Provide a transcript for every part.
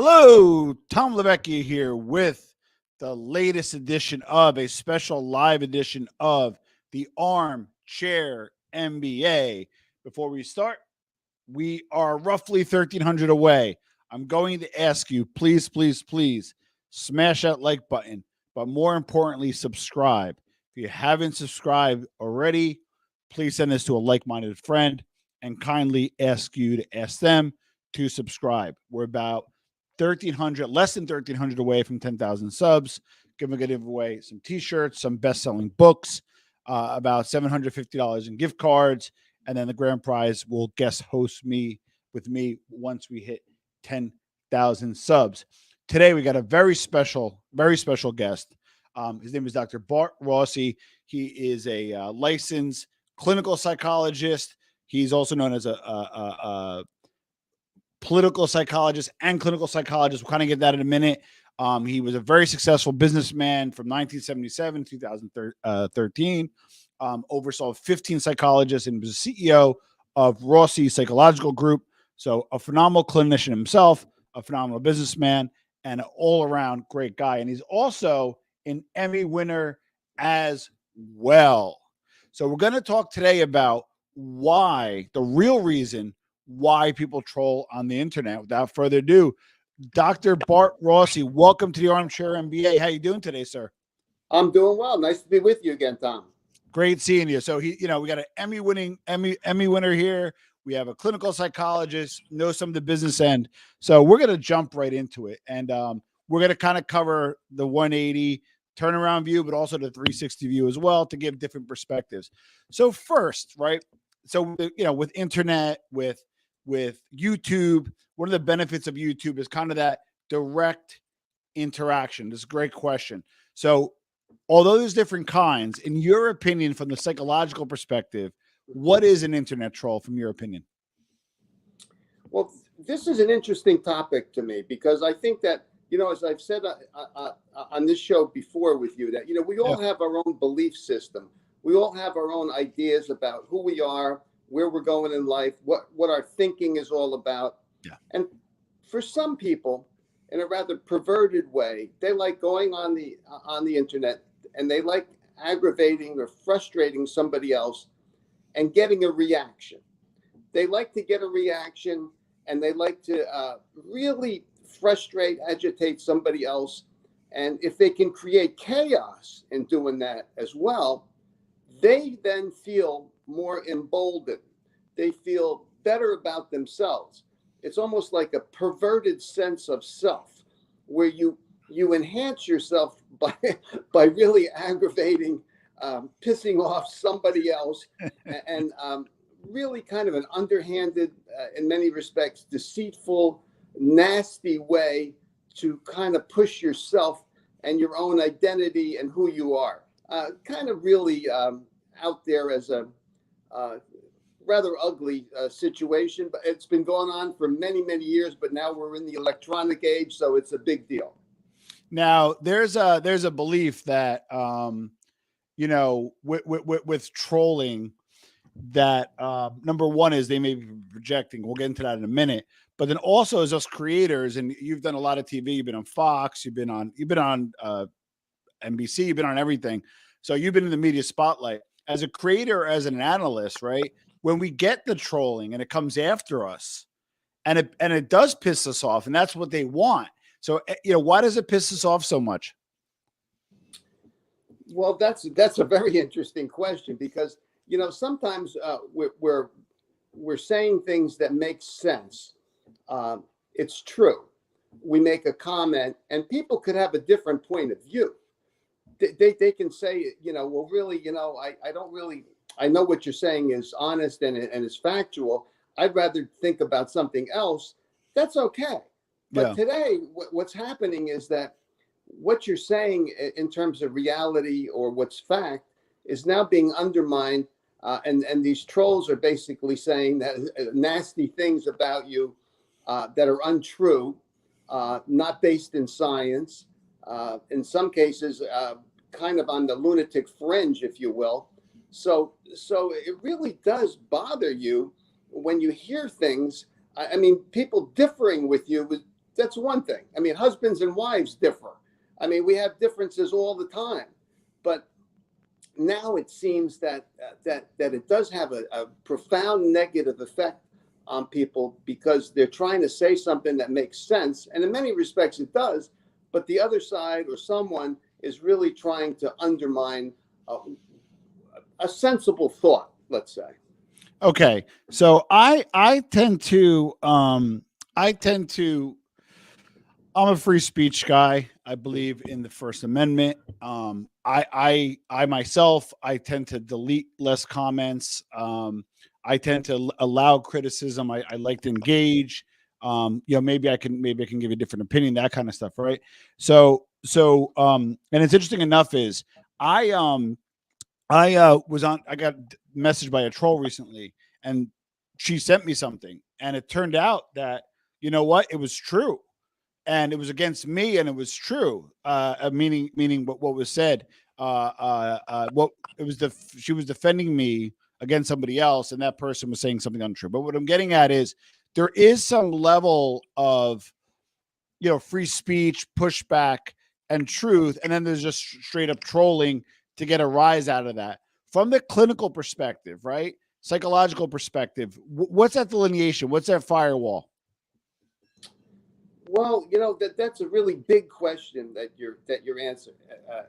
Hello, Tom Levecchia here with the latest edition of a special live edition of the Armchair MBA. Before we start, we are roughly 1,300 away. I'm going to ask you, please, please, please smash that like button, but more importantly, subscribe. If you haven't subscribed already, please send this to a like-minded friend and kindly ask you to ask them to subscribe. We're about 1,300, less than 1,300 away from 10,000 subs. Going to give away some t-shirts, some best-selling books, about $750 in gift cards, and then the grand prize will guest host with me once we hit 10,000 subs. Today we got a very special guest. His name is Dr. Bart Rossi. He is a licensed clinical psychologist. He's also known as a political psychologist and clinical psychologist. We'll kind of get that in a minute. He was a very successful businessman from 1977 to 2013. Oversaw 15 psychologists and was the CEO of Rossi Psychological Group. So a phenomenal clinician himself, a phenomenal businessman, and an all-around great guy. And he's also an Emmy winner as well. So we're going to talk today about why, the real reason why people troll on the internet. Without further ado, Dr. Bart Rossi, welcome to the Armchair MBA. How you doing today, sir? I'm doing well. Nice to be with you again, Tom. Great seeing you. So we got an Emmy winner here. We have a clinical psychologist, knows some of the business end. So we're going to jump right into it. And we're going to kind of cover the 180 turnaround view, but also the 360 view as well to give different perspectives. So first, right? So, with internet, with YouTube, one of the benefits of YouTube is kind of that direct interaction. This is a great question. So although there's different kinds, in your opinion, from the psychological perspective, what is an internet troll from your opinion? Well, this is an interesting topic to me because I think that, as I've said on this show before with you, that, we all have our own belief system. We all have our own ideas about who we are, where we're going in life, what our thinking is all about. Yeah. And for some people, in a rather perverted way, they like going on the internet and they like aggravating or frustrating somebody else and getting a reaction. They like to get a reaction and they like to really frustrate, agitate somebody else. And if they can create chaos in doing that as well, they then feel more emboldened. They feel better about themselves. It's almost like a perverted sense of self where you enhance yourself by really aggravating, pissing off somebody else and really kind of an underhanded, in many respects, deceitful, nasty way to kind of push yourself and your own identity and who you are. Kind of really out there as a rather ugly situation, but it's been going on for many, many years, but now we're in the electronic age, so it's a big deal. Now, there's a belief that, with trolling, that number one is they may be projecting. We'll get into that in a minute. But then also as us creators, and you've done a lot of TV, you've been on Fox, you've been on NBC, you've been on everything. So you've been in the media spotlight. As a creator, as an analyst, right? When we get the trolling and it comes after us and it does piss us off, and that's what they want. So, why does it piss us off so much? Well, that's a very interesting question because, sometimes we're saying things that make sense. It's true. We make a comment and people could have a different point of view. They can say, well, really, I know what you're saying is honest and is factual. I'd rather think about something else. That's okay. But today, what's happening is that what you're saying in terms of reality or what's fact is now being undermined. And these trolls are basically saying that nasty things about you that are untrue, not based in science, in some cases, kind of on the lunatic fringe, if you will. So it really does bother you when you hear things. I mean, people differing with you that's one thing. I mean, husbands and wives differ. I mean, we have differences all the time, but now it seems that it does have a profound negative effect on people because they're trying to say something that makes sense, and in many respects it does, but the other side or someone is really trying to undermine a sensible thought, let's say. Okay, so I tend to I'm a free speech guy. I believe in the First Amendment. I myself, I tend to delete less comments. I tend to allow criticism. I like to engage. Maybe I can give a different opinion, that kind of stuff, right? So and it's interesting enough is I got messaged by a troll recently, and she sent me something, and it turned out that, you know what, it was true. And it was against me, and it was true. Meaning what was said. What it was she was defending me against somebody else, and that person was saying something untrue. But what I'm getting at is there is some level of, free speech, pushback, and truth, and then there's just straight up trolling to get a rise out of that. From the clinical perspective, right? Psychological perspective, what's that delineation? What's that firewall? Well, that's a really big question that you're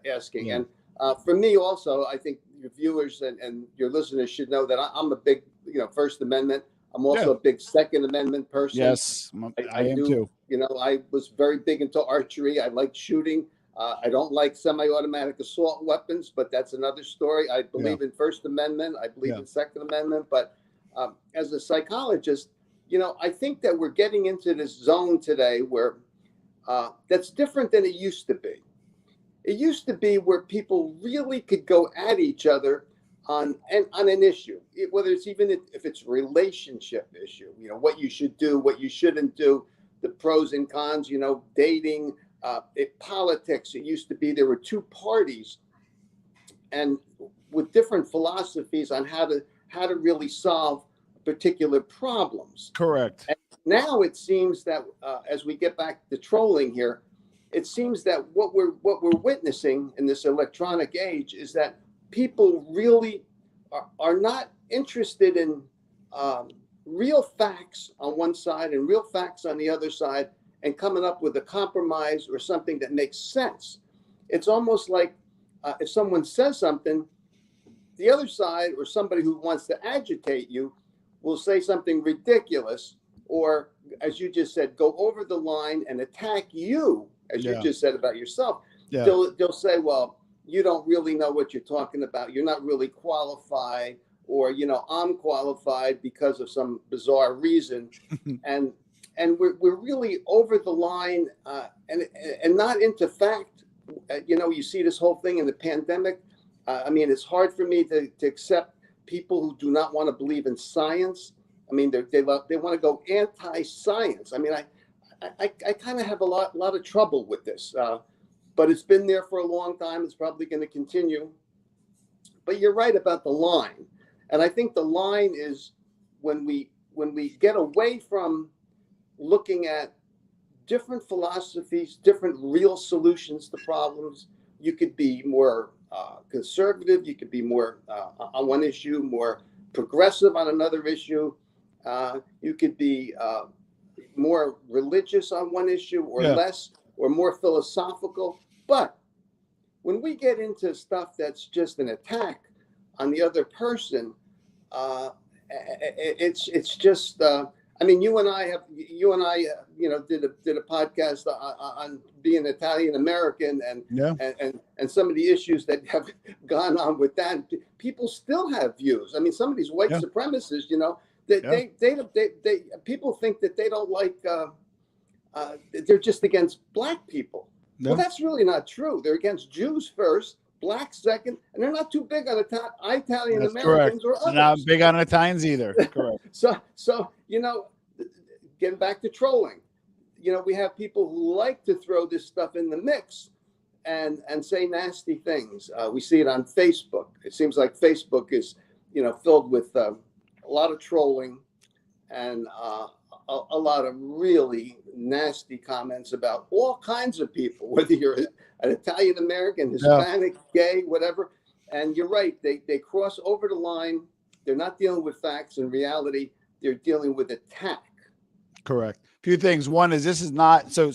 asking, Yeah. and for me also, I think your viewers and your listeners should know that I'm a big, First Amendment. I'm also a big Second Amendment person. Yes, I am too. I was very big into archery. I like shooting. I don't like semi-automatic assault weapons, but that's another story. I believe in First Amendment. I believe in Second Amendment. But as a psychologist, I think that we're getting into this zone today where that's different than it used to be. It used to be where people really could go at each other on an issue, whether it's even if it's a relationship issue, what you should do, what you shouldn't do, the pros and cons, dating, politics. It used to be there were two parties and with different philosophies on how to really solve particular problems. Correct. And now it seems that as we get back to trolling here, it seems that what we're witnessing in this electronic age is that people really are not interested in real facts on one side and real facts on the other side and coming up with a compromise or something that makes sense. It's almost like if someone says something, the other side or somebody who wants to agitate you will say something ridiculous, or as you just said, go over the line and attack you, as you just said about yourself. Yeah. They'll say, well, you don't really know what you're talking about. You're not really qualified, or, I'm qualified because of some bizarre reason. and we're really over the line and not into fact. You see this whole thing in the pandemic. It's hard for me to accept people who do not want to believe in science. They want to go anti-science. I kind of have a lot of trouble with this, but it's been there for a long time. It's probably going to continue. But you're right about the line, and I think the line is when we get away from looking at different philosophies, different real solutions to problems. You could be more conservative. You could be more on one issue, more progressive on another issue. You could be more religious on one issue or less, or more philosophical. But when we get into stuff that's just an attack on the other person, it's just. You and I did a podcast on being Italian American and some of the issues that have gone on with that. People still have views. Some of these white supremacists, they people think that they don't like. They're just against black people. Well, that's really not true. They're against Jews first, blacks second, and they're not too big on Italian Americans or others. They're not big on Italians either. Correct. So getting back to trolling, we have people who like to throw this stuff in the mix and say nasty things. We see it on Facebook. It seems like Facebook is, filled with a lot of trolling and a lot of really nasty comments about all kinds of people, whether you're an Italian American, Hispanic, gay, whatever. And you're right, they cross over the line. They're not dealing with facts and reality. They're dealing with attack. Correct. A few things. One is this is not so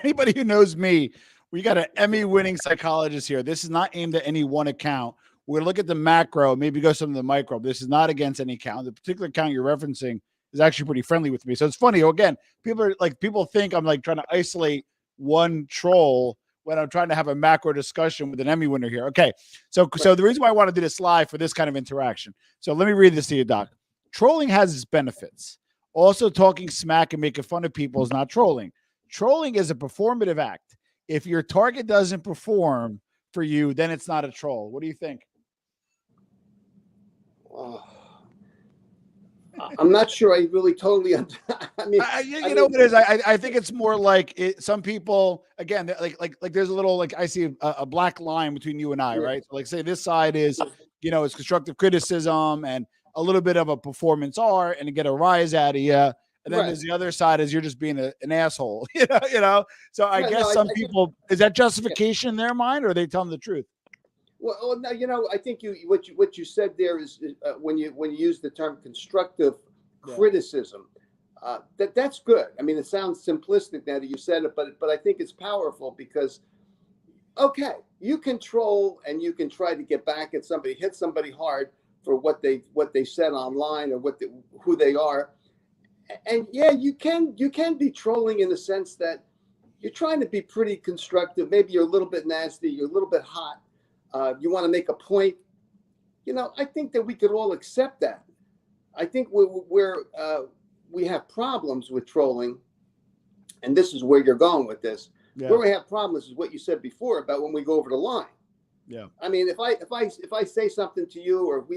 anybody who knows me, we got an Emmy-winning psychologist here. This is not aimed at any one account. We're look at the macro, maybe go some of the micro. This is not against any account. The particular account you're referencing is actually pretty friendly with me. So it's funny. Again, people think I'm like trying to isolate one troll when I'm trying to have a macro discussion with an Emmy winner here. Okay. So the reason why I want to do this live for this kind of interaction. So let me read this to you, Doc. Trolling has its benefits. Also, talking smack and making fun of people is not trolling. Trolling is a performative act. If your target doesn't perform for you, then it's not a troll. What do you think? I'm not sure I really totally. I mean, you know what it is. I think it's more like some people. Again, like there's a little like I see a black line between you and I, right? So like say this side is, it's constructive criticism and a little bit of a performance art and to get a rise out of you. And then there's the other side is you're just being an asshole, you know. So I guess some people is that justification in their mind, or are they telling the truth? Well, no, I think what you said there is when you use the term constructive criticism, that's good. I mean, it sounds simplistic now that you said it, but I think it's powerful because, okay, you can troll and you can try to get back at somebody, hit somebody hard for what they said online or who they are, and you can be trolling in the sense that you're trying to be pretty constructive. Maybe you're a little bit nasty, you're a little bit hot. You want to make a point. I think that we could all accept that. I think we have problems with trolling, and this is where you're going with this. Yeah. Where we have problems is what you said before about when we go over the line. Yeah. I mean, if I say something to you, or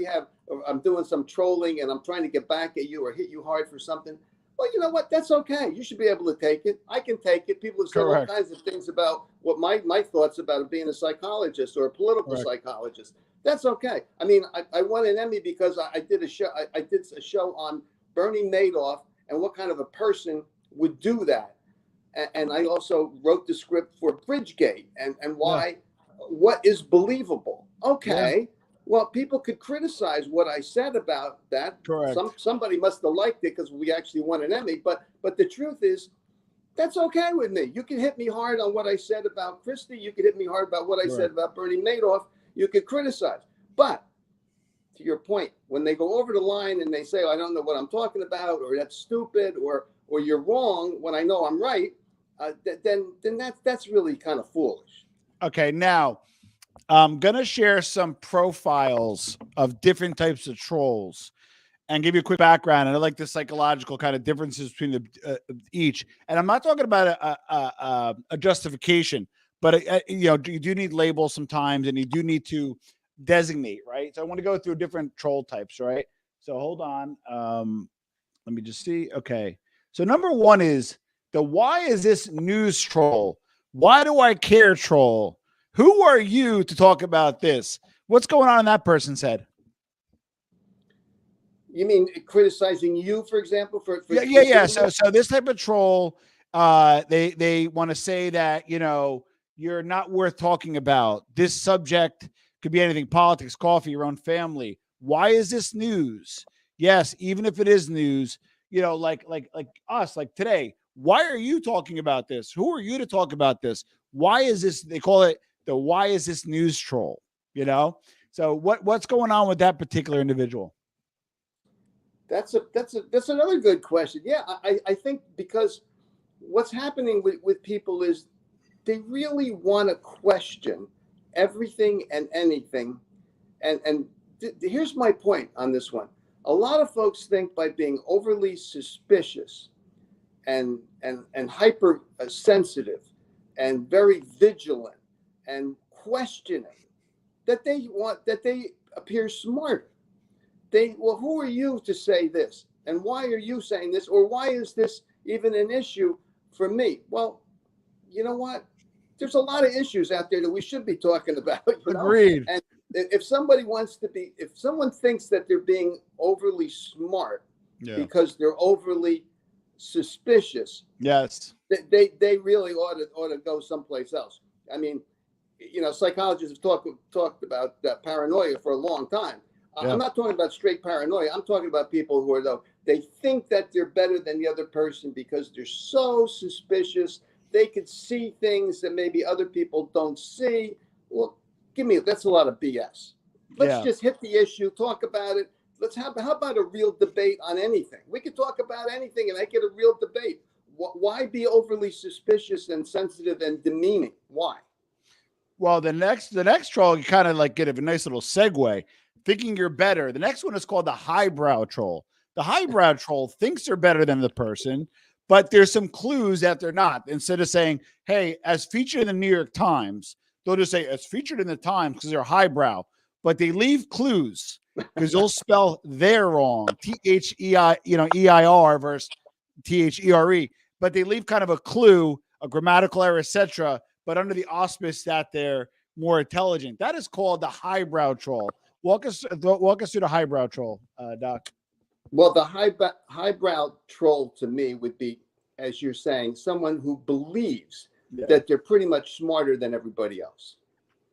I'm doing some trolling and I'm trying to get back at you or hit you hard for something, well, you know what? That's okay. You should be able to take it. I can take it. People have said all kinds of things about what my thoughts about being a psychologist or a political psychologist. That's okay. I mean, I won an Emmy because I did a show. I did a show on Bernie Madoff and what kind of a person would do that. And I also wrote the script for Bridgegate and why, what is believable. Okay. Yeah. Well, people could criticize what I said about that. Correct. Somebody must have liked it because we actually won an Emmy. But the truth is, that's okay with me. You can hit me hard on what I said about Christie. You can hit me hard about what I said about Bernie Madoff. You could criticize. But to your point, when they go over the line and they say, I don't know what I'm talking about, or that's stupid, or you're wrong when I know I'm right, then that's really kind of foolish. Okay, now I'm going to share some profiles of different types of trolls and give you a quick background. And I like the psychological kind of differences between each. And I'm not talking about a justification, but you do need labels sometimes, and you do need to designate, right? So I want to go through different troll types, right? So hold on. Let me just see. Okay. So number one is the why is this news troll? Why do I care troll? Who are you to talk about this? What's going on in that person's head? You mean criticizing you, for example? Yeah. So this type of troll, they want to say that, you're not worth talking about. This subject could be anything: politics, coffee, your own family. Why is this news? Yes, even if it is news, like us, like today. Why are you talking about this? Who are you to talk about this? Why is this? They call it the why is this news troll? So what's going on with that particular individual? That's another good question. Yeah, I think because what's happening with people is they really want to question everything and anything. And here's my point on this one. A lot of folks think by being overly suspicious and hyper sensitive and very vigilant and questioning that they appear smart. Who are you to say this? And why are you saying this? Or why is this even an issue for me? Well, you know what? There's a lot of issues out there that we should be talking about. Agreed. And if someone thinks that they're being overly smart because they're overly suspicious, Yes. they really ought to go someplace else. I mean, psychologists have talked about paranoia for a long time. Yeah. I'm not talking about straight paranoia. I'm talking about people who are, they think that they're better than the other person because they're so suspicious. They could see things that maybe other people don't see. Well, that's a lot of BS. Let's Yeah. just hit the issue, talk about it. How about a real debate on anything? We could talk about anything and make it a real debate. Why be overly suspicious and sensitive and demeaning? Why? Well, the next troll, you kind of like get a nice little segue, thinking you're better. The next one is called the highbrow troll. The highbrow troll thinks they're better than the person, but there's some clues that they're not. Instead of saying, hey, as featured in the New York Times, they'll just say as featured in the Times because they're highbrow, but they leave clues because they'll spell they're wrong. THEI, EIR versus THERE, but they leave kind of a clue, a grammatical error, etc., but under the auspice that they're more intelligent. That is called the highbrow troll. Walk us through the highbrow troll, Doc. Well, the highbrow troll to me would be, as you're saying, someone who believes that they're pretty much smarter than everybody else.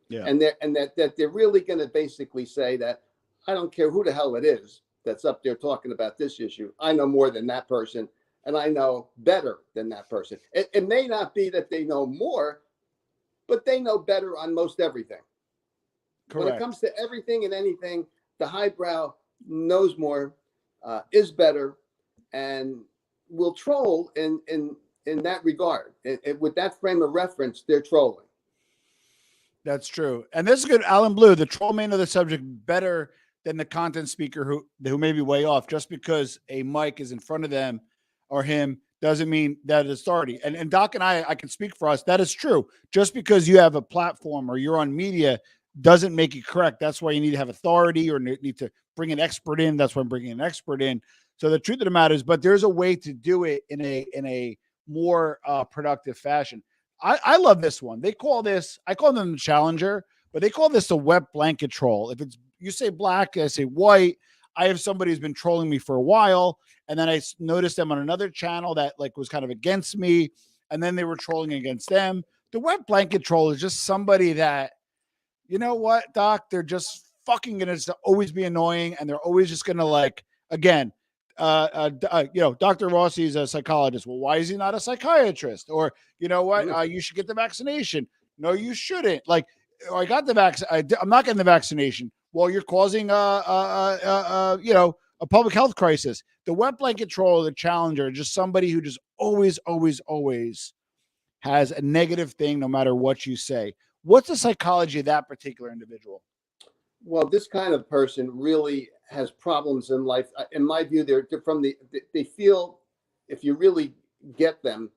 Yeah. And that they're really going to basically say that I don't care who the hell it is that's up there talking about this issue. I know more than that person, and I know better than that person. It may not be that they know more, but they know better on most everything. Correct. When it comes to everything and anything, the highbrow knows more, is better, and will troll in that regard. With that frame of reference, they're trolling. That's true. And this is good. Alan Blue, the troll may know the subject better than the content speaker who may be way off. Just because a mic is in front of them or him doesn't mean that it's authority. And Doc and I can speak for us. That is true. Just because you have a platform or you're on media doesn't make it correct. That's why you need to have authority or need to bring an expert in. That's why I'm bringing an expert in. So the truth of the matter is, but there's a way to do it in a more productive fashion. I love this one. They call this, I call them the challenger, but they call this a wet blanket troll. If it's, you say black, I say white. I have somebody who's been trolling me for a while, and then I noticed them on another channel that like was kind of against me, and then they were trolling against them. The wet blanket troll is just somebody that, you know what, Doc, they're just fucking gonna always be annoying, and they're always just gonna like, again, Dr. Rossi is a psychologist. Well, why is he not a psychiatrist? Or, you know what, you should get the vaccination. No, you shouldn't. Like, I got the vaccine. I'm not getting the vaccination. Well, you're causing a public health crisis. The wet blanket troll, the challenger, just somebody who just always has a negative thing no matter what you say. What's the psychology of that particular individual? Well, this kind of person really has problems in life. In my view, they feel, if you really get them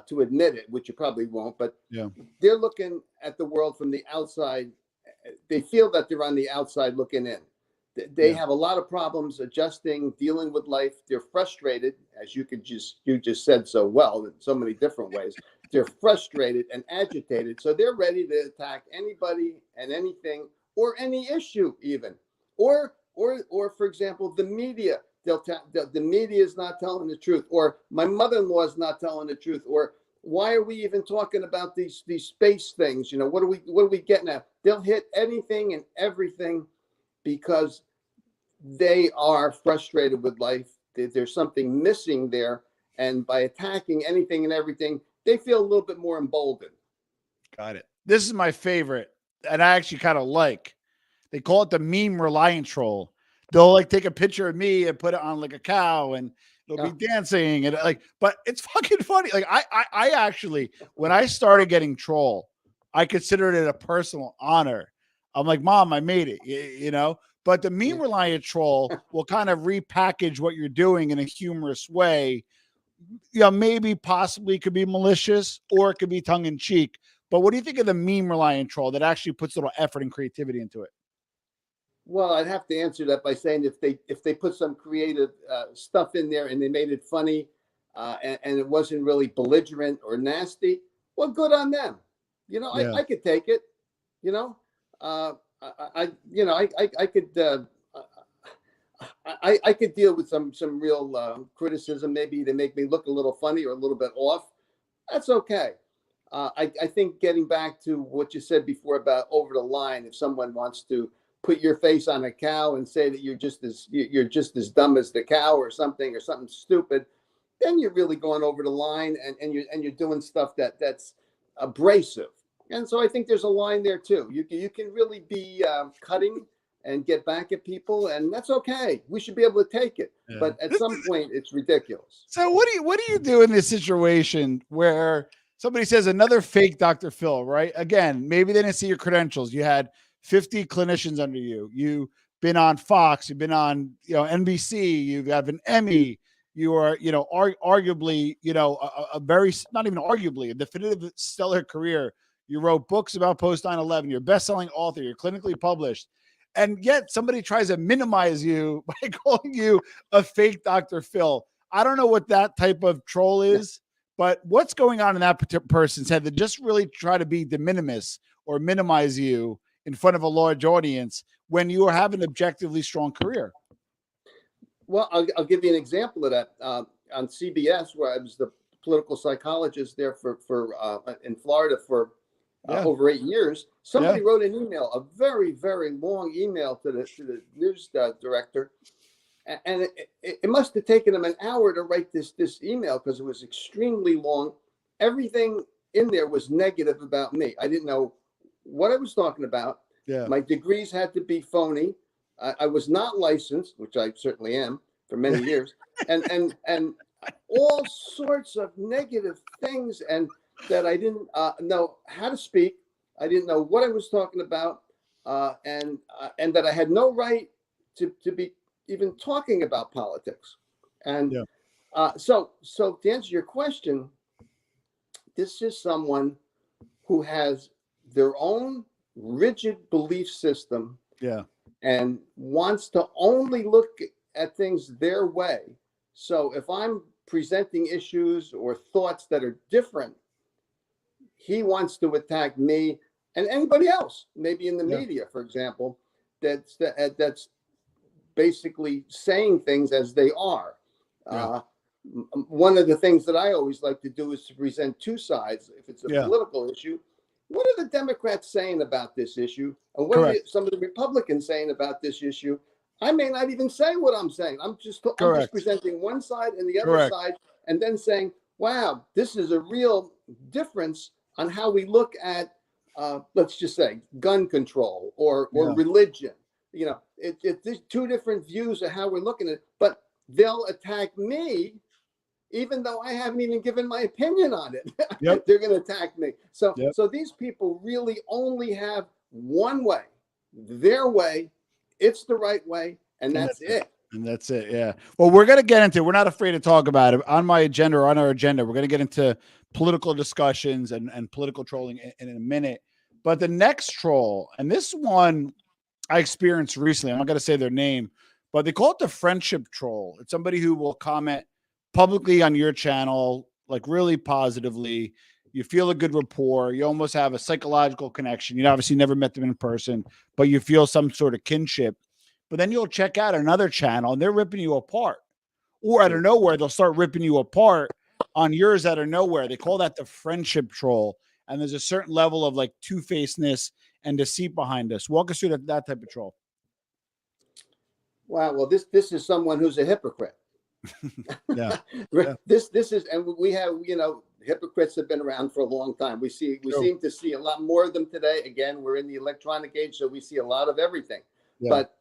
to admit it, which you probably won't, but they're looking at the world from the outside. They feel that they're on the outside looking in. They have a lot of problems adjusting, dealing with life. They're frustrated, as you just said so well in so many different ways. They're frustrated and agitated, so they're ready to attack anybody and anything, or any issue even, or for example, the media. The media is not telling the truth, or my mother-in-law is not telling the truth, or why are we even talking about these space things? What are we getting at? They'll hit anything and everything because they are frustrated with life. There's something missing there, and by attacking anything and everything, they feel a little bit more emboldened. Got it. This is my favorite, and I actually kind of like. They call it the meme reliant troll. They'll like take a picture of me and put it on like a cow, and it'll be dancing and like. But it's fucking funny. Like I actually, when I started getting troll, I considered it a personal honor. I'm like, Mom, I made it. But the meme reliant troll will kind of repackage what you're doing in a humorous way. Maybe possibly could be malicious or it could be tongue in cheek. But what do you think of the meme reliant troll that actually puts a little effort and creativity into it? Well, I'd have to answer that by saying if they put some creative stuff in there and they made it funny and it wasn't really belligerent or nasty, well, good on them. I could take it. I could. I could deal with some real criticism. Maybe they make me look a little funny or a little bit off. That's okay. I think getting back to what you said before about over the line, if someone wants to put your face on a cow and say that you're just as dumb as the cow or something stupid, then you're really going over the line, and you're doing stuff that's abrasive. And so I think there's a line there too. You can really be cutting and get back at people, and that's okay. We should be able to take it. Yeah. But at some point, it's ridiculous. So what do you do in this situation where somebody says another fake Dr. Phil, right? Again, maybe they didn't see your credentials. You had 50 clinicians under you. You've been on Fox. You've been on, NBC. You have an Emmy. You are, arguably, a very, not even arguably, a definitive stellar career. You wrote books about post 9/11. You're a best-selling author. You're clinically published. And yet somebody tries to minimize you by calling you a fake Dr. Phil. I don't know what that type of troll is, but what's going on in that person's head that just really try to be de minimis or minimize you in front of a large audience when you have an objectively strong career? Well, I'll give you an example of that. On CBS, where I was the political psychologist there for in Florida for over 8 years, somebody wrote an email, a very, very long email to the news director. And it must have taken him an hour to write this email because it was extremely long. Everything in there was negative about me. I didn't know what I was talking about. Yeah. My degrees had to be phony. I was not licensed, which I certainly am for many years, and all sorts of negative things, and that I didn't know how to speak. I didn't know what I was talking about, and that I had no right to be even talking about politics. And so to answer your question, this is someone who has their own rigid belief system, and wants to only look at things their way. So if I'm presenting issues or thoughts that are different, he wants to attack me and anybody else, maybe in the media, for example, that's basically saying things as they are. One of the things that I always like to do is to present two sides. If it's a political issue, what are the Democrats saying about this issue? And what are some of the Republicans saying about this issue? I may not even say what I'm saying. I'm just presenting one side and the other side, and then saying, wow, this is a real difference on how we look at, let's just say, gun control or religion. It's two different views of how we're looking at it, but they'll attack me even though I haven't even given my opinion on it. They're going to attack me. So these people really only have one way, their way. It's the right way, and that's it. And that's it. Yeah. Well, we're going to get into, we're not afraid to talk about it on my agenda or on our agenda. We're going to get into political discussions and political trolling in a minute. But the next troll, and this one I experienced recently, I'm not going to say their name, but they call it the friendship troll. It's somebody who will comment publicly on your channel, like really positively. You feel a good rapport. You almost have a psychological connection. You obviously never met them in person, but you feel some sort of kinship. But then you'll check out another channel and they're ripping you apart. Or out of nowhere, they'll start ripping you apart on yours out of nowhere. They call that the friendship troll. And there's a certain level of like two-facedness and deceit behind us. Walk us through that type of troll. Wow. Well, this is someone who's a hypocrite. This is, and we have, hypocrites have been around for a long time. We seem to see a lot more of them today. Again, we're in the electronic age, so we see a lot of everything. But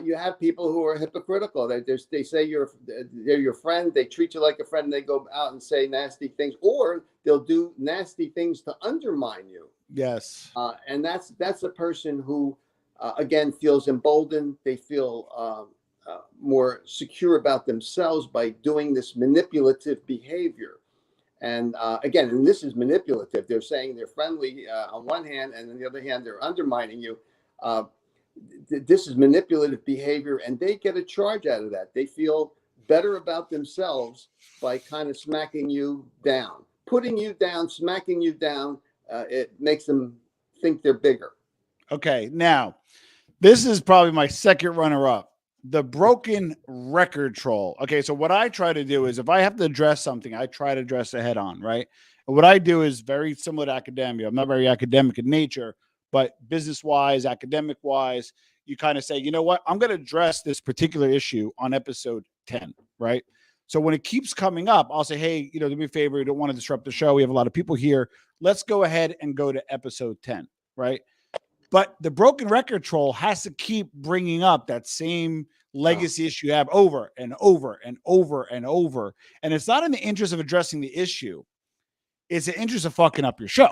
you have people who are hypocritical. They say they're your friend. They treat you like a friend. And they go out and say nasty things, or they'll do nasty things to undermine you. Yes. And that's a person who, again, feels emboldened. They feel more secure about themselves by doing this manipulative behavior. And again, and this is manipulative. They're saying they're friendly on one hand, and on the other hand, they're undermining you. This is manipulative behavior, and they get a charge out of that. They feel better about themselves by kind of smacking you down, putting you down, smacking you down. It makes them think they're bigger. Okay, now this is probably my second runner-up. the broken record troll. Okay, so what I try to do is if I have to address something, I try to address it head on, right? And what I do is very similar to academia. I'm not very academic in nature, but business wise, academic wise, you kind of say, you know what, I'm going to address this particular issue on episode 10, right? So when it keeps coming up, I'll say, hey, do me a favor. You don't want to disrupt the show. We have a lot of people here. Let's go ahead and go to episode 10, right? But the broken record troll has to keep bringing up that same legacy issue you have over and over and over and over. And it's not in the interest of addressing the issue. It's the interest of fucking up your show.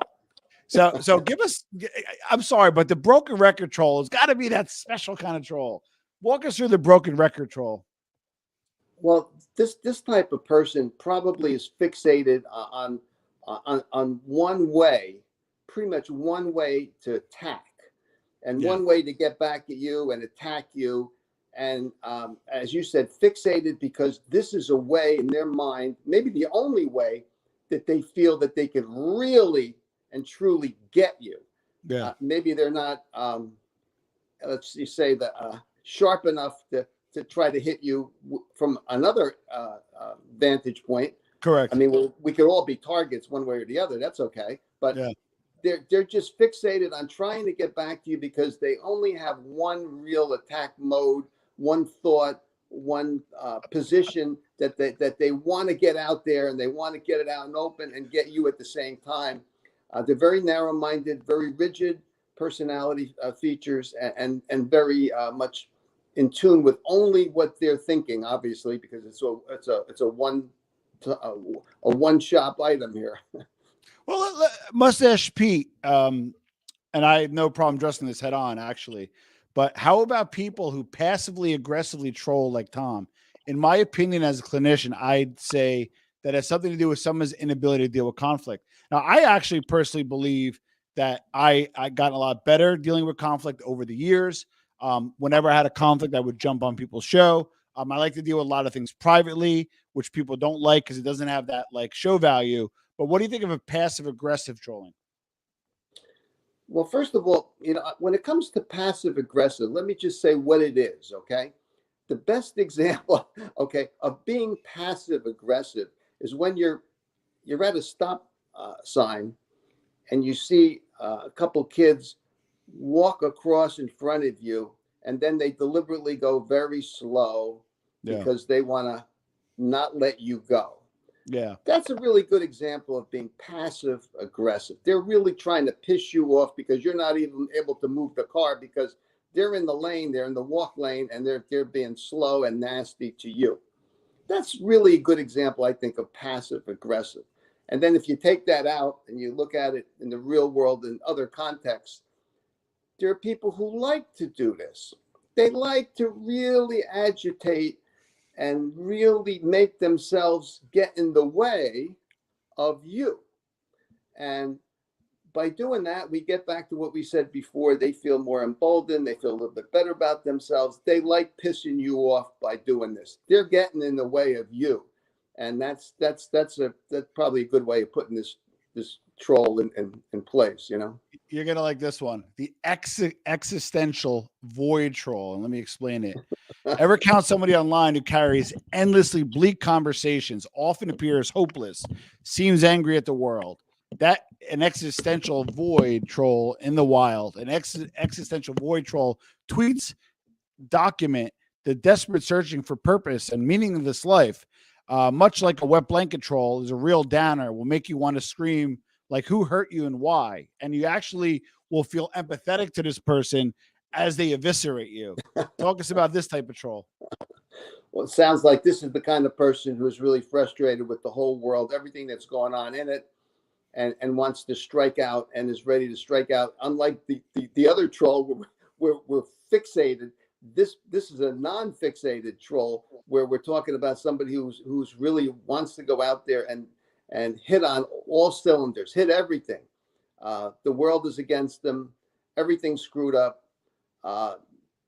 So give us, I'm sorry, but the broken record troll has got to be that special kind of troll. Walk us through the broken record troll. Well, this type of person probably is fixated on one way, pretty much one way to attack, and one way to get back at you and attack you. And as you said, fixated because this is a way in their mind, maybe the only way that they feel that they can really and truly get you. Yeah. Maybe they're not, let's say, sharp enough to try to hit you from another vantage point. Correct. I mean, we could all be targets one way or the other. That's okay. But they're just fixated on trying to get back to you because they only have one real attack mode, one thought, one position that they want to get out there, and they want to get it out and open and get you at the same time. They're very narrow-minded, very rigid personality features, and very much in tune with only what they're thinking. Obviously, because it's a one-shop item here. Well, Mustache Pete, and I have no problem addressing this head on, actually. But how about people who passively aggressively troll like Tom? In my opinion, as a clinician, I'd say that has something to do with someone's inability to deal with conflict. Now, I actually personally believe that I got a lot better dealing with conflict over the years. Whenever I had a conflict, I would jump on people's show. I like to deal with a lot of things privately, which people don't like because it doesn't have that show value. But what do you think of a passive aggressive trolling? Well, first of all, when it comes to passive aggressive, let me just say what it is, okay? The best example, okay, of being passive aggressive is when you're at a stop sign and you see a couple kids walk across in front of you, and then they deliberately go very slow because they want to not let you go. Yeah. That's a really good example of being passive aggressive. They're really trying to piss you off because you're not even able to move the car because they're in the lane, they're in the walk lane, and they're being slow and nasty to you. That's really a good example, I think, of passive aggressive. And then if you take that out and you look at it in the real world in other contexts, there are people who like to do this. They like to really agitate and really make themselves get in the way of you. And by doing that, we get back to what we said before. They feel more emboldened. They feel a little bit better about themselves. They like pissing you off by doing this. They're getting in the way of you. And that's probably a good way of putting this troll in place, You're going to like this one, the existential void troll. And let me explain it. Ever count somebody online who carries endlessly bleak conversations, often appears hopeless, seems angry at the world? That an existential void troll in the wild, an existential void troll tweets, document the desperate searching for purpose and meaning of this life. Much like a wet blanket troll is a real downer, will make you want to scream like who hurt you and why. And you actually will feel empathetic to this person as they eviscerate you. Talk us about this type of troll. Well, it sounds like this is the kind of person who is really frustrated with the whole world, everything that's going on in it, and wants to strike out and is ready to strike out. Unlike the other troll, we're fixated. This is a non-fixated troll where we're talking about somebody who's really wants to go out there and hit on all cylinders, hit everything. The world is against them. Everything's screwed up.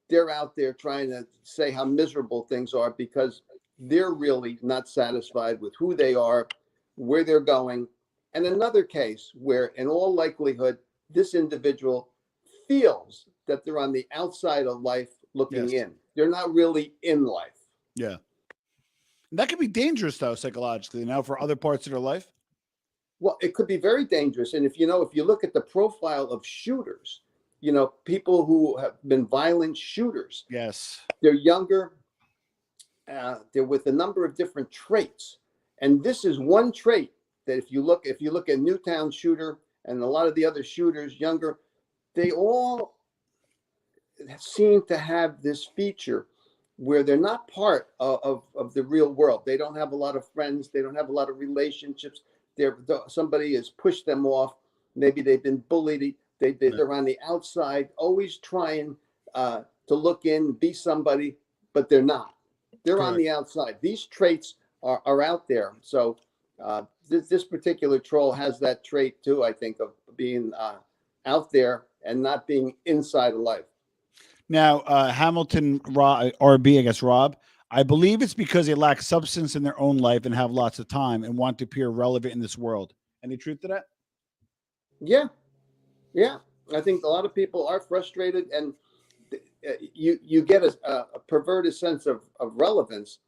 They're out there trying to say how miserable things are because they're really not satisfied with who they are, where they're going. And another case where, in all likelihood, this individual feels that they're on the outside of life looking Yes. in. They're not really in life. Yeah. And that could be dangerous though, psychologically, for other parts of their life. Well, it could be very dangerous. And if you look at the profile of shooters, people who have been violent shooters, Yes. they're younger, they're with a number of different traits. And this is one trait that if you look at Newtown shooter and a lot of the other shooters younger, they all seem to have this feature where they're not part of the real world. They don't have a lot of friends. They don't have a lot of relationships. Somebody has pushed them off. Maybe they've been bullied. They're on the outside, always trying to look in, be somebody, but they're not. They're Correct. on the outside. These traits are out there. So this particular troll has that trait too, I think, of being out there and not being inside of life. Now, Hamilton RB, I guess, Rob, I believe it's because they lack substance in their own life and have lots of time and want to appear relevant in this world. Any truth to that? Yeah. I think a lot of people are frustrated, and you get a perverted sense of relevance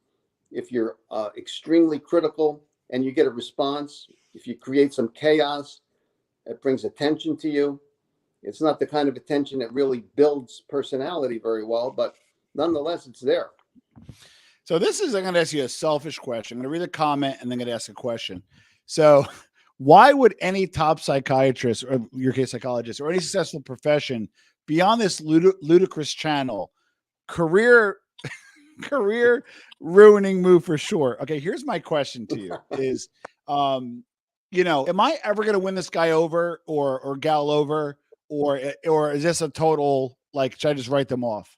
if you're extremely critical and you get a response. If you create some chaos, it brings attention to you. It's not the kind of attention that really builds personality very well, but nonetheless, it's there. So I'm going to ask you a selfish question. I'm going to read a comment and then I'm going to ask a question. So why would any top psychiatrist, or in your case, psychologist, or any successful profession be on this ludicrous channel? Career ruining move for sure. Okay, here's my question to you is, am I ever going to win this guy over or gal over? Or is this a total, should I just write them off?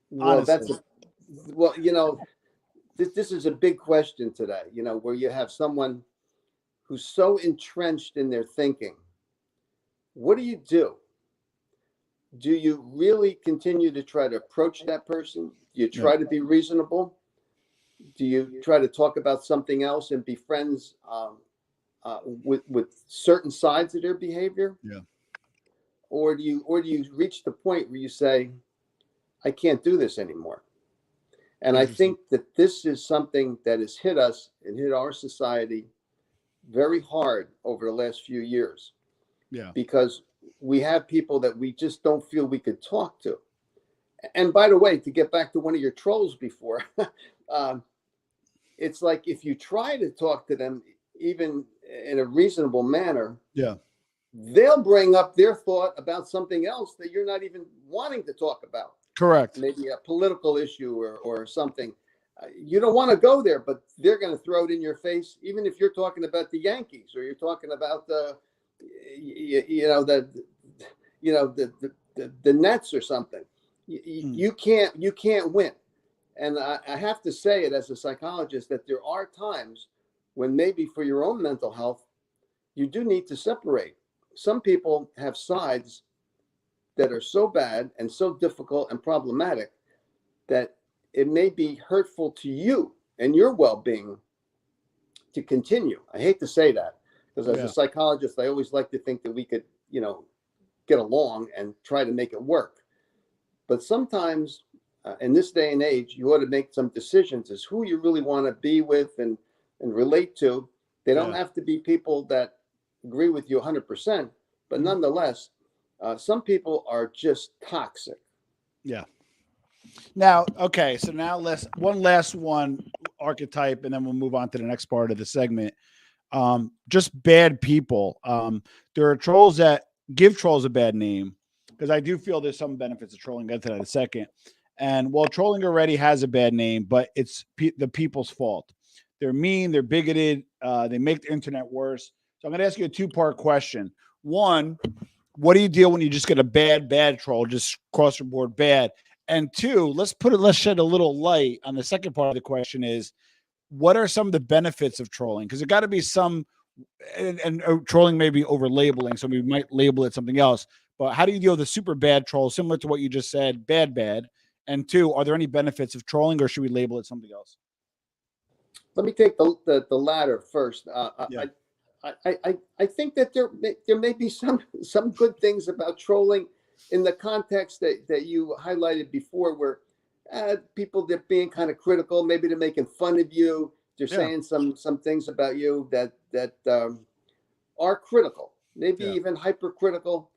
Well, Honestly. this is a big question today, where you have someone who's so entrenched in their thinking. What do you do? Do you really continue to try to approach that person? Do you try to be reasonable? Do you try to talk about something else and be friends with certain sides of their behavior? Yeah. Or do you reach the point where you say, I can't do this anymore? And I think that this is something that has hit us and hit our society very hard over the last few years. Yeah. Because we have people that we just don't feel we could talk to. And by the way, to get back to one of your trolls before, it's like if you try to talk to them, even in a reasonable manner, they'll bring up their thought about something else that you're not even wanting to talk about. Correct. Maybe a political issue or something. You don't want to go there, but they're going to throw it in your face, even if you're talking about the Yankees or you're talking about the Nets or something. You can't win. And I have to say it as a psychologist that there are times when maybe for your own mental health, you do need to separate. Some people have sides that are so bad and so difficult and problematic that it may be hurtful to you and your well-being to continue. I hate to say that because as a psychologist, I always like to think that we could, get along and try to make it work. But sometimes in this day and age, you ought to make some decisions as who you really want to be with and relate to. They don't have to be people that agree with you 100%, but nonetheless, some people are just toxic. Yeah. Now, okay, so now one last archetype, and then we'll move on to the next part of the segment. Just bad people. There are trolls that give trolls a bad name, because I do feel there's some benefits of trolling. I'll get to that in a second. And while trolling already has a bad name, but it's the people's fault. They're mean, they're bigoted, they make the internet worse. So I'm going to ask you a two-part question. One, what do you deal when you just get a bad troll, just cross the board bad? And two, let's shed a little light on the second part of the question is, what are some of the benefits of trolling? Because there got to be some, and trolling may be over labeling, so we might label it something else. But how do you deal with a super bad troll, similar to what you just said, bad? And two, are there any benefits of trolling, or should we label it something else? Let me take the latter first. I think that there may be some good things about trolling in the context that you highlighted before, where people, they're being kind of critical, maybe they're making fun of you, they're saying some things about you that are critical, maybe even hypercritical.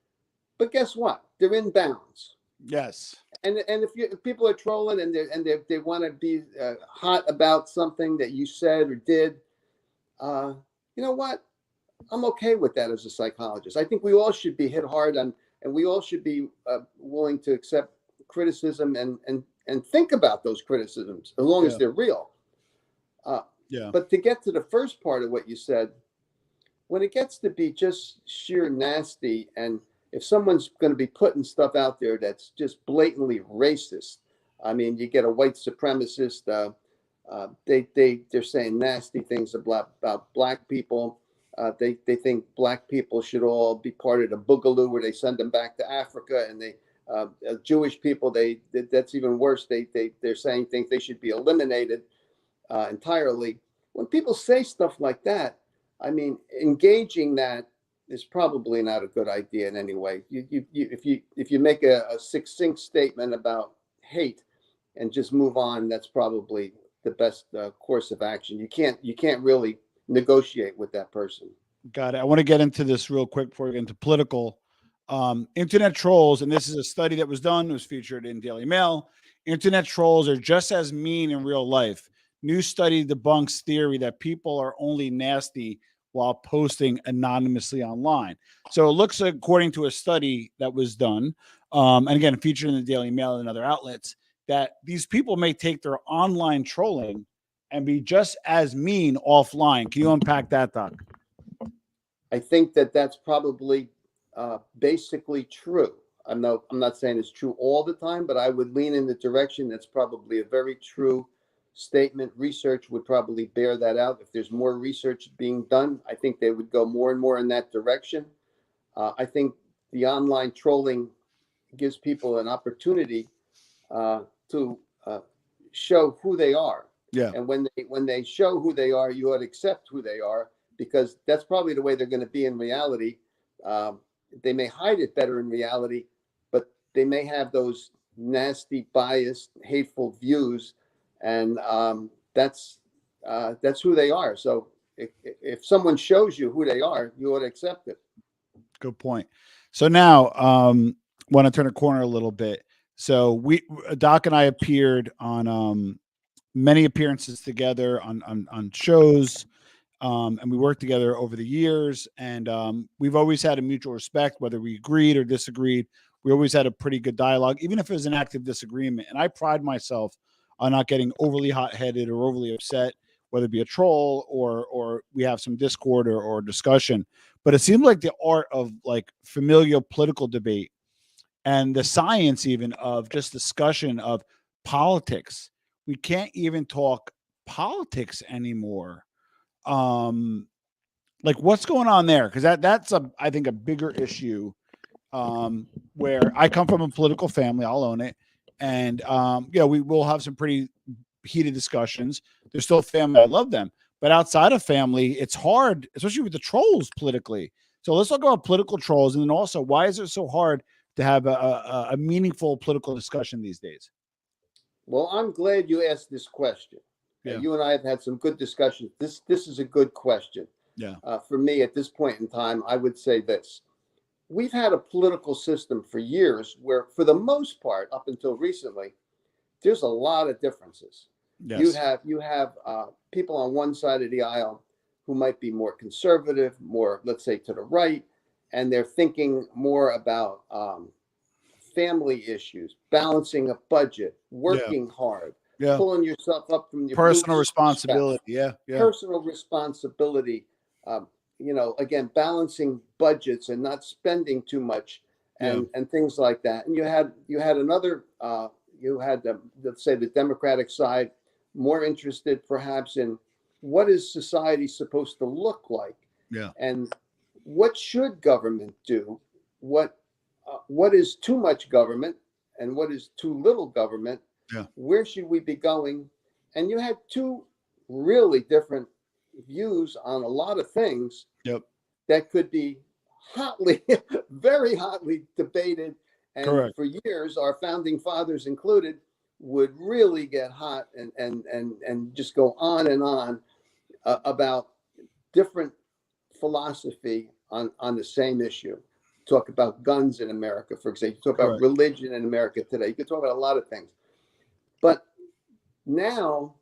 But guess what? They're in bounds. Yes. And if people are trolling and they want to be hot about something that you said or did, you know what? I'm okay with that as a psychologist. I think we all should be hit hard on, and we all should be willing to accept criticism and think about those criticisms as long as they're real. But to get to the first part of what you said, when it gets to be just sheer nasty, and if someone's going to be putting stuff out there that's just blatantly racist, I mean, you get a white supremacist, they're saying nasty things about black people. They think black people should all be part of the boogaloo where they send them back to Africa, and they Jewish people, that's even worse. They're saying things they should be eliminated entirely. When people say stuff like that, I mean, engaging that is probably not a good idea in any way. If you make a succinct statement about hate and just move on, that's probably the best course of action. You can't really negotiate with that person. Got it. I want to get into this real quick before we get into political. Internet trolls, and this is a study that was done, it was featured in Daily Mail. Internet trolls are just as mean in real life. New study debunks theory that people are only nasty while posting anonymously online. So it looks like, according to a study that was done, and again, featured in the Daily Mail and other outlets, that these people may take their online trolling and be just as mean offline. Can you unpack that, Doc? I think that's probably basically true. I'm not saying it's true all the time, but I would lean in the direction that's probably a very true statement. Research would probably bear that out. If there's more research being done, I think they would go more and more in that direction. I think the online trolling gives people an opportunity to show who they are. Yeah. And when they show who they are, you ought to accept who they are, because that's probably the way they're going to be in reality. They may hide it better in reality, but they may have those nasty, biased, hateful views, and that's who they are. So if someone shows you who they are, you ought to accept it. Good point. So now, want to turn a corner a little bit. So Doc and I appeared on many appearances together on shows. And we worked together over the years, and we've always had a mutual respect, whether we agreed or disagreed. We always had a pretty good dialogue, even if it was an active disagreement. And I pride myself on not getting overly hot-headed or overly upset, whether it be a troll or we have some discord or discussion. But it seems like the art of like familial political debate and the science even of just discussion of politics, we can't even talk politics anymore. Like what's going on there? Because that's I think a bigger issue. Where I come from a political family, I'll own it, and we will have some pretty heated discussions. They're still family, I love them, but outside of family, it's hard, especially with the trolls politically. So let's talk about political trolls, and then also why is it so hard to have a meaningful political discussion these days? Well, I'm glad you asked this question. Yeah. You and I have had some good discussions. This is a good question. Yeah. For me, at this point in time, I would say this. We've had a political system for years where, for the most part, up until recently, there's a lot of differences. Yes. You have people on one side of the aisle who might be more conservative, more, let's say, to the right, and they're thinking more about family issues, balancing a budget, working hard, pulling yourself up from your personal responsibility. Personal responsibility. Again, balancing budgets and not spending too much, and things like that. And you had another, let's say, the Democratic side, more interested perhaps in what is society supposed to look like, and what should government do, what is too much government and what is too little government, where should we be going? And you had two really different views on a lot of things that could be hotly, very hotly debated And Correct. for years, our founding fathers included would really get hot and just go on and on about different philosophy on the same issue. Talk about guns in America, for example. Talk about Correct. religion in America today. You could talk about a lot of things. But now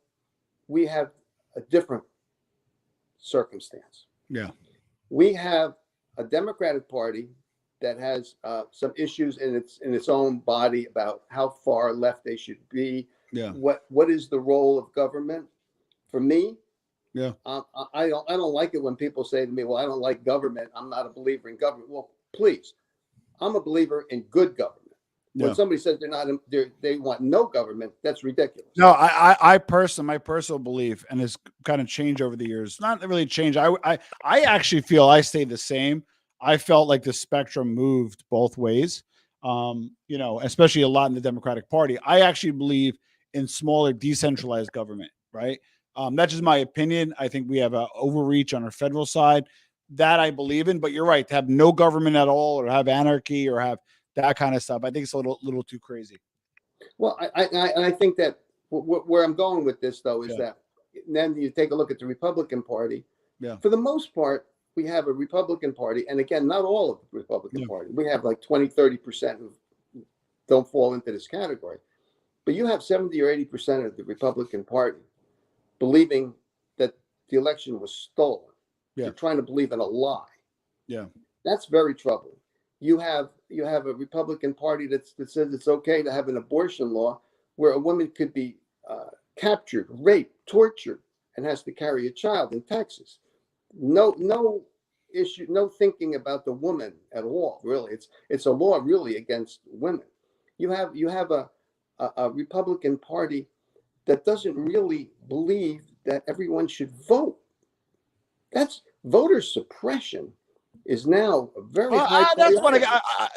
we have a different circumstance. Yeah. We have a Democratic Party that has some issues in its own body about how far left they should be. Yeah. What is the role of government? For me, Yeah. I don't like it when people say to me, "Well, I don't like government. I'm not a believer in government." Well, please, I'm a believer in good government. When Yeah. somebody says they want no government, that's ridiculous. No, I personally, my personal belief, and it's kind of changed over the years. Not really changed. I actually feel I stayed the same. I felt like the spectrum moved both ways. Especially a lot in the Democratic Party. I actually believe in smaller, decentralized government. Right. That's just my opinion. I think we have an overreach on our federal side. That I believe in. But you're right. To have no government at all, or have anarchy, or have that kind of stuff, I think it's a little too crazy. Well, I think that where I'm going with this, though, is Yeah. that then you take a look at the Republican Party. Yeah. For the most part, we have a Republican Party. And again, not all of the Republican Yeah. Party. We have like 20-30% who don't fall into this category. But you have 70 or 80% of the Republican Party believing that the election was stolen. Yeah. They're trying to believe in a lie. Yeah. That's very troubling. You have a Republican Party that says it's okay to have an abortion law where a woman could be captured, raped, tortured, and has to carry a child in Texas. No issue, no thinking about the woman at all. Really, it's a law really against women. You have a Republican Party that doesn't really believe that everyone should vote. That's voter suppression. Is now a very high that's what priority.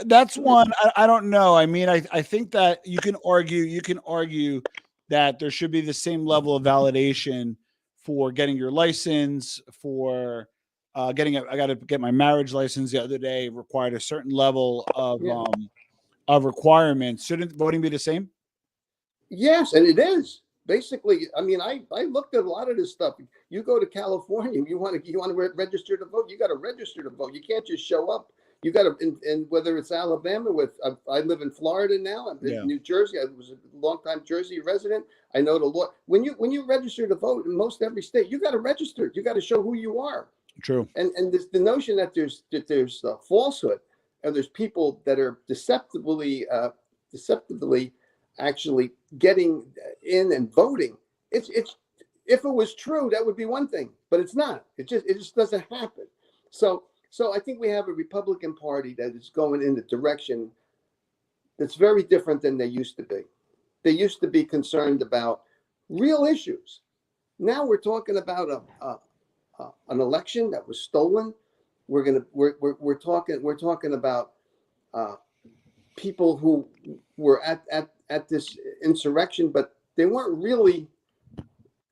that's one. I don't know. I mean, I think that you can argue that there should be the same level of validation for getting your license, for I got to get my marriage license the other day. Required a certain level Yeah. of requirements. Shouldn't voting be the same? Yes, and it is. Basically, I mean, I looked at a lot of this stuff. You go to California, you want to register to vote. You got to register to vote. You can't just show up. You got to, and whether it's Alabama, I live in Florida now. I'm in New Jersey. I was a longtime Jersey resident. I know the law. When you register to vote in most every state, you got to register. You got to show who you are. True. And the notion that there's falsehood, and there's people that are deceptively actually getting in and voting. It's if it was true, that would be one thing, but it's not. It just doesn't happen. So I think we have a Republican Party that is going in the direction that's very different than they used to be. They used to be concerned about real issues. Now we're talking about an election that was stolen. We're talking about people who were at this insurrection, but they weren't really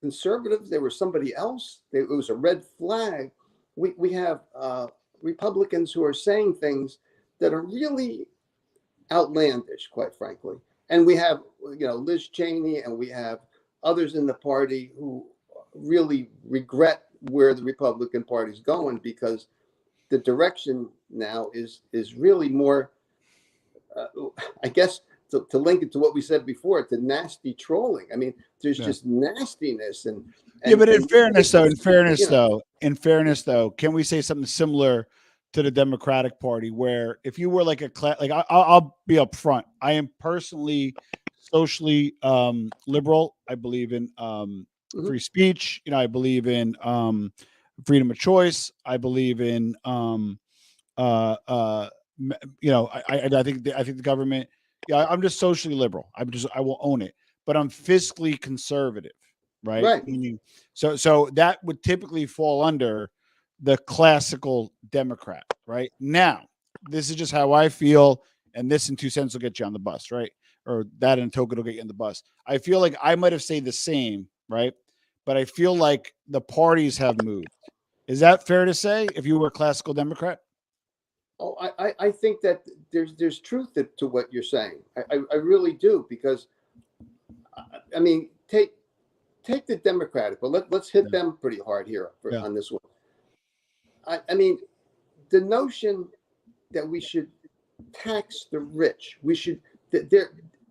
conservatives. They were somebody else. It was a red flag. We have Republicans who are saying things that are really outlandish, quite frankly. And we have, Liz Cheney, and we have others in the party who really regret where the Republican Party is going, because the direction now is really more, I guess, to link it to what we said before, to nasty trolling. I mean, there's just nastiness and but in fairness, know, can we say something similar to the Democratic Party, where if you were like I'll be upfront, I am personally socially liberal. I believe in free speech. I believe in freedom of choice. I believe in I think the government. Yeah, I'm just socially liberal. I will own it, but I'm fiscally conservative, right? Right. Meaning, so that would typically fall under the classical Democrat, right? Now, this is just how I feel, and this in 2 cents will get you on the bus, right? Or that in a token will get you on the bus. I feel like I might have stayed the same, right? But I feel like the parties have moved. Is that fair to say if you were a classical Democrat? Oh, I think that there's truth to what you're saying. I really do, because I mean, take the Democratic, but let's hit them pretty hard here on this one. I mean, the notion that we should tax the rich,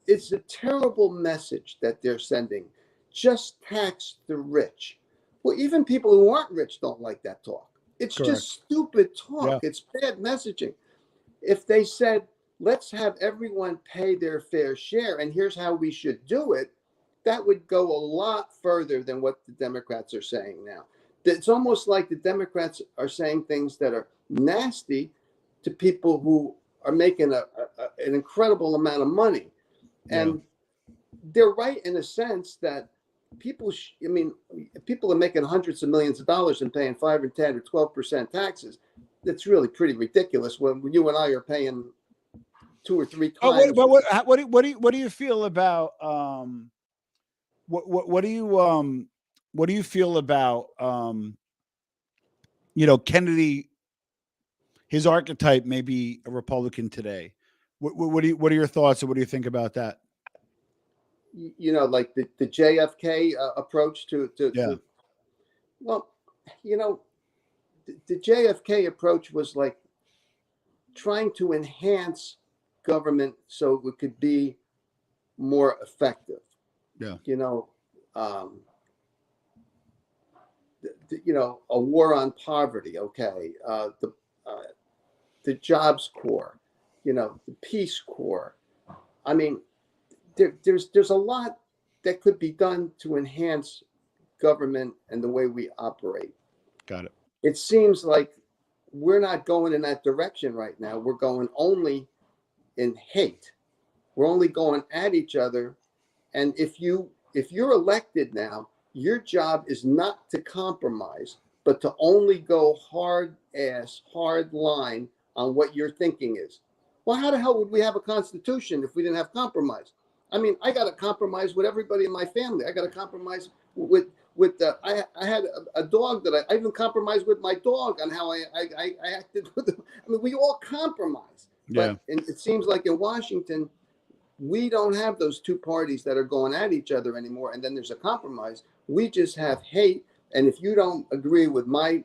it's a terrible message that they're sending. Just tax the rich. Well, even people who aren't rich don't like that talk. It's Correct. just stupid talk. It's bad messaging. If they said, let's have everyone pay their fair share, and here's how we should do it, that would go a lot further than what the Democrats are saying now. It's almost like the Democrats are saying things that are nasty to people who are making an incredible amount of money. And they're right in a sense that people are making hundreds of millions of dollars and paying 5 or 10 or 12% taxes. That's really pretty ridiculous when you and I are paying 2 or 3 times. What do you feel about what do you feel about Kennedy? His archetype may be a Republican today. What are your thoughts, and what do you think about that? Like the JFK approach to well, the JFK approach was like trying to enhance government so it could be more effective. A war on poverty. Okay. The Jobs Corps, the Peace Corps. I mean, there's a lot that could be done to enhance government and the way we operate. Got it. It seems like we're not going in that direction right now. We're going only in hate. We're only going at each other. And if you're elected now, your job is not to compromise, but to only go hard line on what your thinking is. Well, how the hell would we have a constitution if we didn't have compromise? I mean, I got to compromise with everybody in my family. I got to compromise with I had a dog that I even compromised with my dog on how I acted with him. I mean, we all compromise. But it seems like in Washington, we don't have those two parties that are going at each other anymore. And then there's a compromise. We just have hate. And if you don't agree with my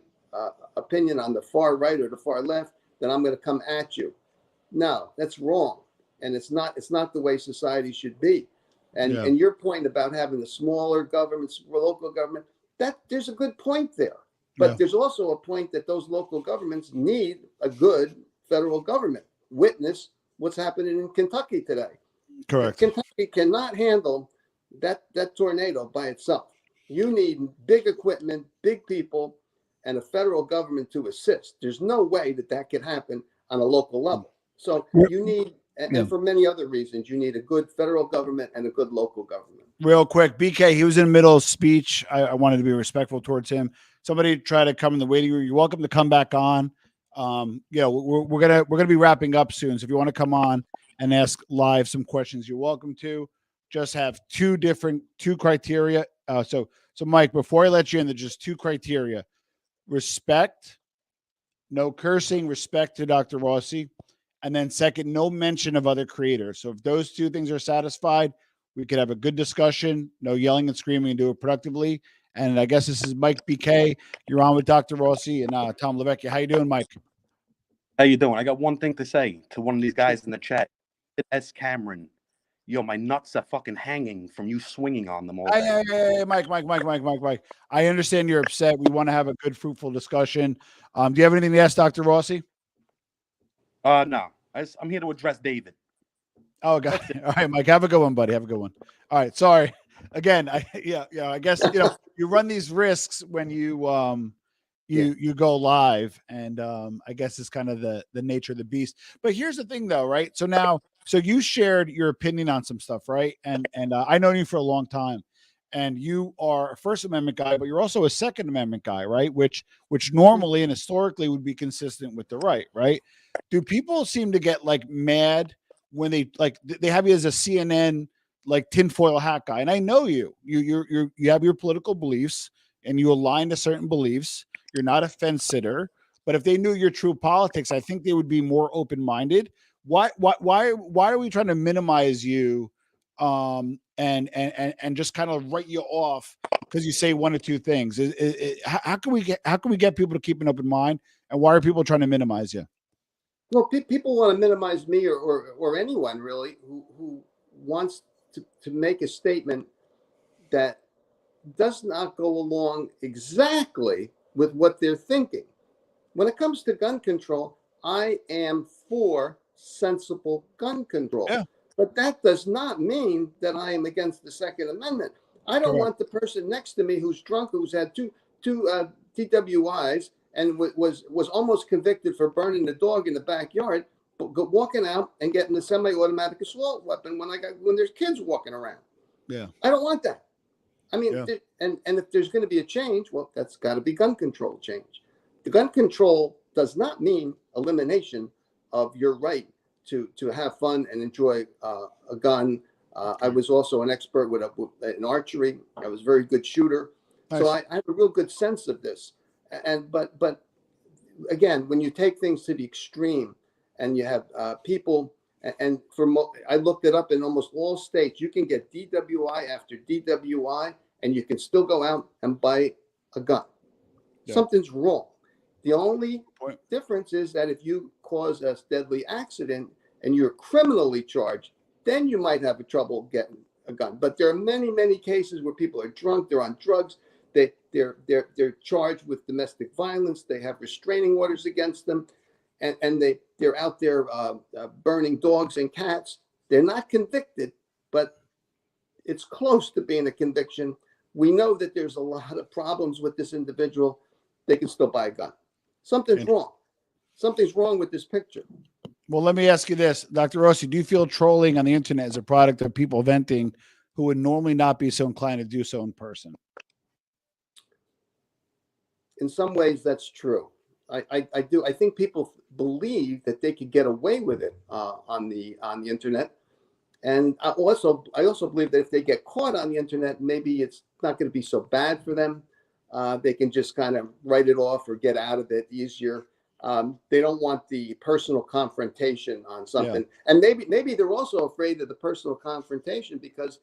opinion on the far right or the far left, then I'm going to come at you. No, that's wrong. And it's not the way society should be. And your point about having the smaller governments, local government, that there's a good point there. But there's also a point that those local governments need a good federal government. Witness what's happening in Kentucky today. Correct. Kentucky cannot handle that tornado by itself. You need big equipment, big people, and a federal government to assist. There's no way that could happen on a local level. So you need, and for many other reasons, you need a good federal government and a good local government. Real quick, BK, he was in the middle of speech. I wanted to be respectful towards him. Somebody try to come in the waiting room. You're welcome to come back on. We're gonna be wrapping up soon. So if you want to come on and ask live some questions, you're welcome to. Just have two criteria. So Mike, before I let you in, there's just 2 criteria: respect, no cursing, respect to Dr. Rossi, and then second, no mention of other creators. So if those 2 things are satisfied, we could have a good discussion. No yelling and screaming, and do it productively. And I guess this is Mike BK. You're on with Dr. Rossi and Tom Levecchia. How you doing, Mike? How you doing? I got one thing to say to one of these guys in the chat. S. Cameron, yo, my nuts are fucking hanging from you swinging on them all day. Hey, Mike. I understand you're upset. We want to have a good, fruitful discussion. Do you have anything to ask Dr. Rossi? No. I'm here to address David. Oh, God. All right, Mike. Have a good one, buddy. Have a good one. All right. Sorry. Again, I guess, you run these risks when you go live, and I guess it's kind of the nature of the beast. But here's the thing, though, right? So you shared your opinion on some stuff, right? And I know you for a long time, and you are a First Amendment guy, but you're also a Second Amendment guy, right? Which normally and historically would be consistent with the right? Do people seem to get like mad when they have you as a CNN like tinfoil hat guy? And I know you have your political beliefs and you align to certain beliefs. You're not a fence sitter, But if they knew your true politics, I think they would be more open-minded. Why are we trying to minimize you, and just kind of write you off because you say one or two things? How can we get people to keep an open mind, and why are people trying to minimize you? Well, people want to minimize me or anyone really who wants to make a statement that does not go along exactly with what they're thinking. When it comes to gun control, I am for sensible gun control. Yeah. But that does not mean that I am against the Second Amendment. I don't want the person next to me who's drunk, who's had two DWIs and was almost convicted for burning the dog in the backyard, walking out and getting a semi-automatic assault weapon when there's kids walking around. Yeah. I don't want that. I mean, and if there's going to be a change, well, that's got to be gun control change. The gun control does not mean elimination of your right to have fun and enjoy a gun. I was also an expert in archery. I was a very good shooter. Nice. So I have a real good sense of this. But again, when you take things to the extreme and you have people, and I looked it up in almost all states, you can get DWI after DWI and you can still go out and buy a gun. Yeah. Something's wrong. The only difference is that if you cause a deadly accident and you're criminally charged, then you might have trouble getting a gun. But there are many, many cases where people are drunk, they're on drugs, they're charged with domestic violence, they have restraining orders against them, and they're out there burning dogs and cats. They're not convicted, but it's close to being a conviction. We know that there's a lot of problems with this individual. They can still buy a gun. Something's wrong. Something's wrong with this picture. Well, let me ask you this, Dr. Rossi, do you feel trolling on the internet is a product of people venting who would normally not be so inclined to do so in person? In some ways, that's true. I do. I think people believe that they could get away with it on the internet. And I also believe that if they get caught on the internet, maybe it's not going to be so bad for them. They can just kind of write it off or get out of it easier. They don't want the personal confrontation on something. Yeah. And maybe they're also afraid of the personal confrontation because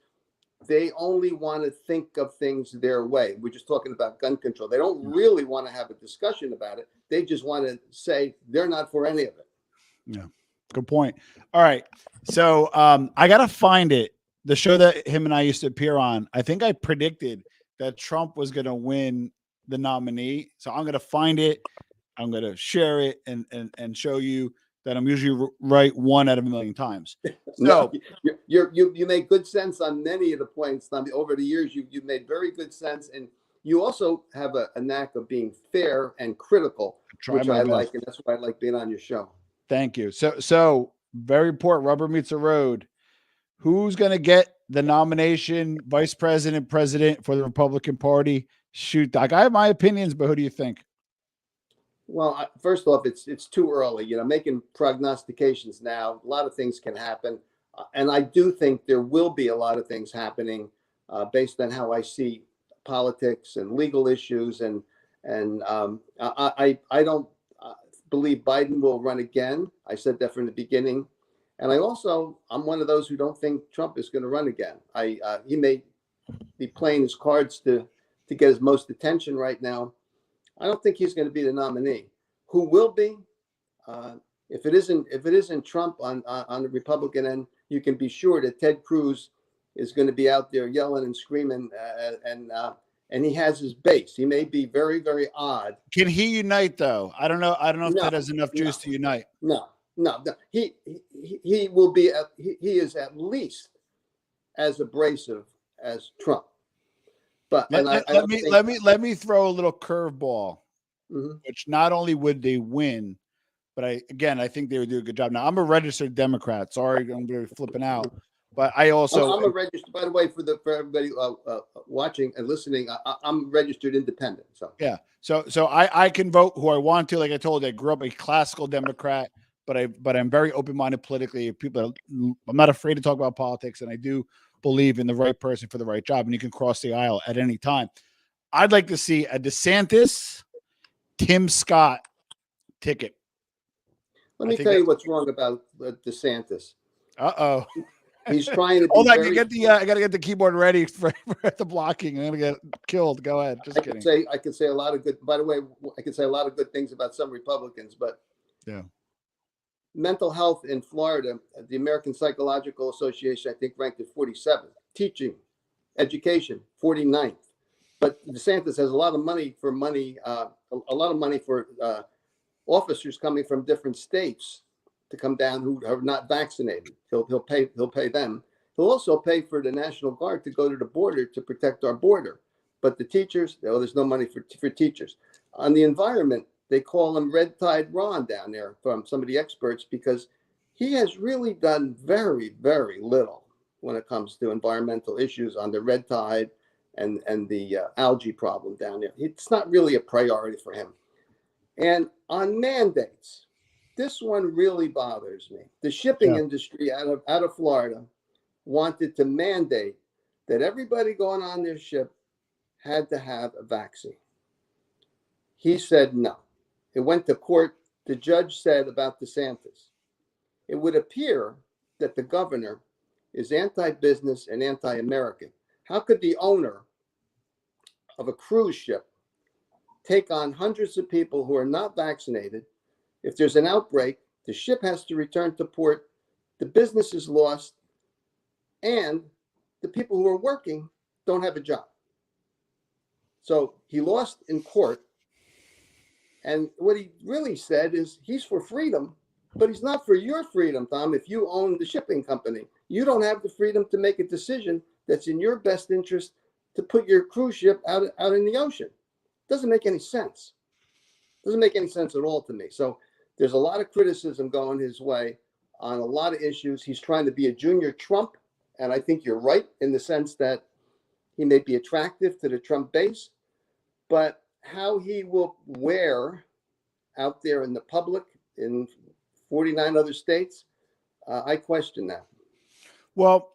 they only want to think of things their way. We're just talking about gun control. They don't really want to have a discussion about it. They just want to say they're not for any of it. Yeah. Good point. All right. So I got to find it. The show that him and I used to appear on, I think I predicted that Trump was going to win the nominee. So I'm going to find it. I'm going to share it and show you that I'm usually right 1 out of a million times. So you make good sense on many of the points. Over the years, you've made very good sense. And you also have a knack of being fair and critical, which I like. And that's why I like being on your show. Thank you. So very important. Rubber meets the road. Who's going to get the nomination, vice president, president for the Republican Party? Shoot, Doc. I have my opinions, but who do you think? Well, first off, it's too early. Making prognostications now, a lot of things can happen. And I do think there will be a lot of things happening based on how I see politics and legal issues. And I don't believe Biden will run again. I said that from the beginning. And I'm one of those who don't think Trump is going to run again. He may be playing his cards to get his most attention right now. I don't think he's going to be the nominee. Who will be? If it isn't Trump on the Republican end, you can be sure that Ted Cruz is going to be out there yelling and screaming, and he has his base. He may be very, very odd. Can he unite though? I don't know if Ted has enough juice to unite. No. He will be. He is at least as abrasive as Trump. But let me throw a little curveball, which not only would they win, but I think they would do a good job. Now I'm a registered Democrat. Sorry, I'm going to be flipping out, but I'm a registered. By the way, for everybody watching and listening, I'm registered independent. So yeah, so I can vote who I want to. Like I told you, I grew up a classical Democrat, but I'm very open-minded politically. I'm not afraid to talk about politics, and I do believe in the right person for the right job, and you can cross the aisle at any time. I'd like to see a DeSantis, Tim Scott ticket. Let me tell you what's wrong about DeSantis. Uh-oh. He's trying to be Hold on, very... I gotta get the keyboard ready for the blocking. I'm gonna get killed. Go ahead. Just kidding. I could say a lot of good, by the way, I could say a lot of good things about some Republicans, but yeah. Mental health in Florida, the American Psychological Association, I think, ranked at 47th. Teaching, education, 49th. But DeSantis has a lot of money for officers coming from different states to come down who are not vaccinated. He'll pay them. He'll also pay for the National Guard to go to the border to protect our border. But the teachers, there's no money for teachers. On the environment, they call him Red Tide Ron down there from some of the experts, because he has really done very, very little when it comes to environmental issues on the red tide and the algae problem down there. It's not really a priority for him. And on mandates, this one really bothers me. The shipping industry out of Florida wanted to mandate that everybody going on their ship had to have a vaccine. He said no. It went to court. The judge said about DeSantis, it would appear that the governor is anti-business and anti-American. How could the owner of a cruise ship take on hundreds of people who are not vaccinated? If there's an outbreak, the ship has to return to port, the business is lost, and the people who are working don't have a job. So he lost in court. And what he really said is he's for freedom, but he's not for your freedom, Tom. If you own the shipping company, you don't have the freedom to make a decision that's in your best interest to put your cruise ship out in the ocean. Doesn't make any sense. Doesn't make any sense at all to me. So there's a lot of criticism going his way on a lot of issues. He's trying to be a junior Trump. And I think you're right in the sense that he may be attractive to the Trump base, but how he will wear out there in the public in 49 other states, I question that. Well,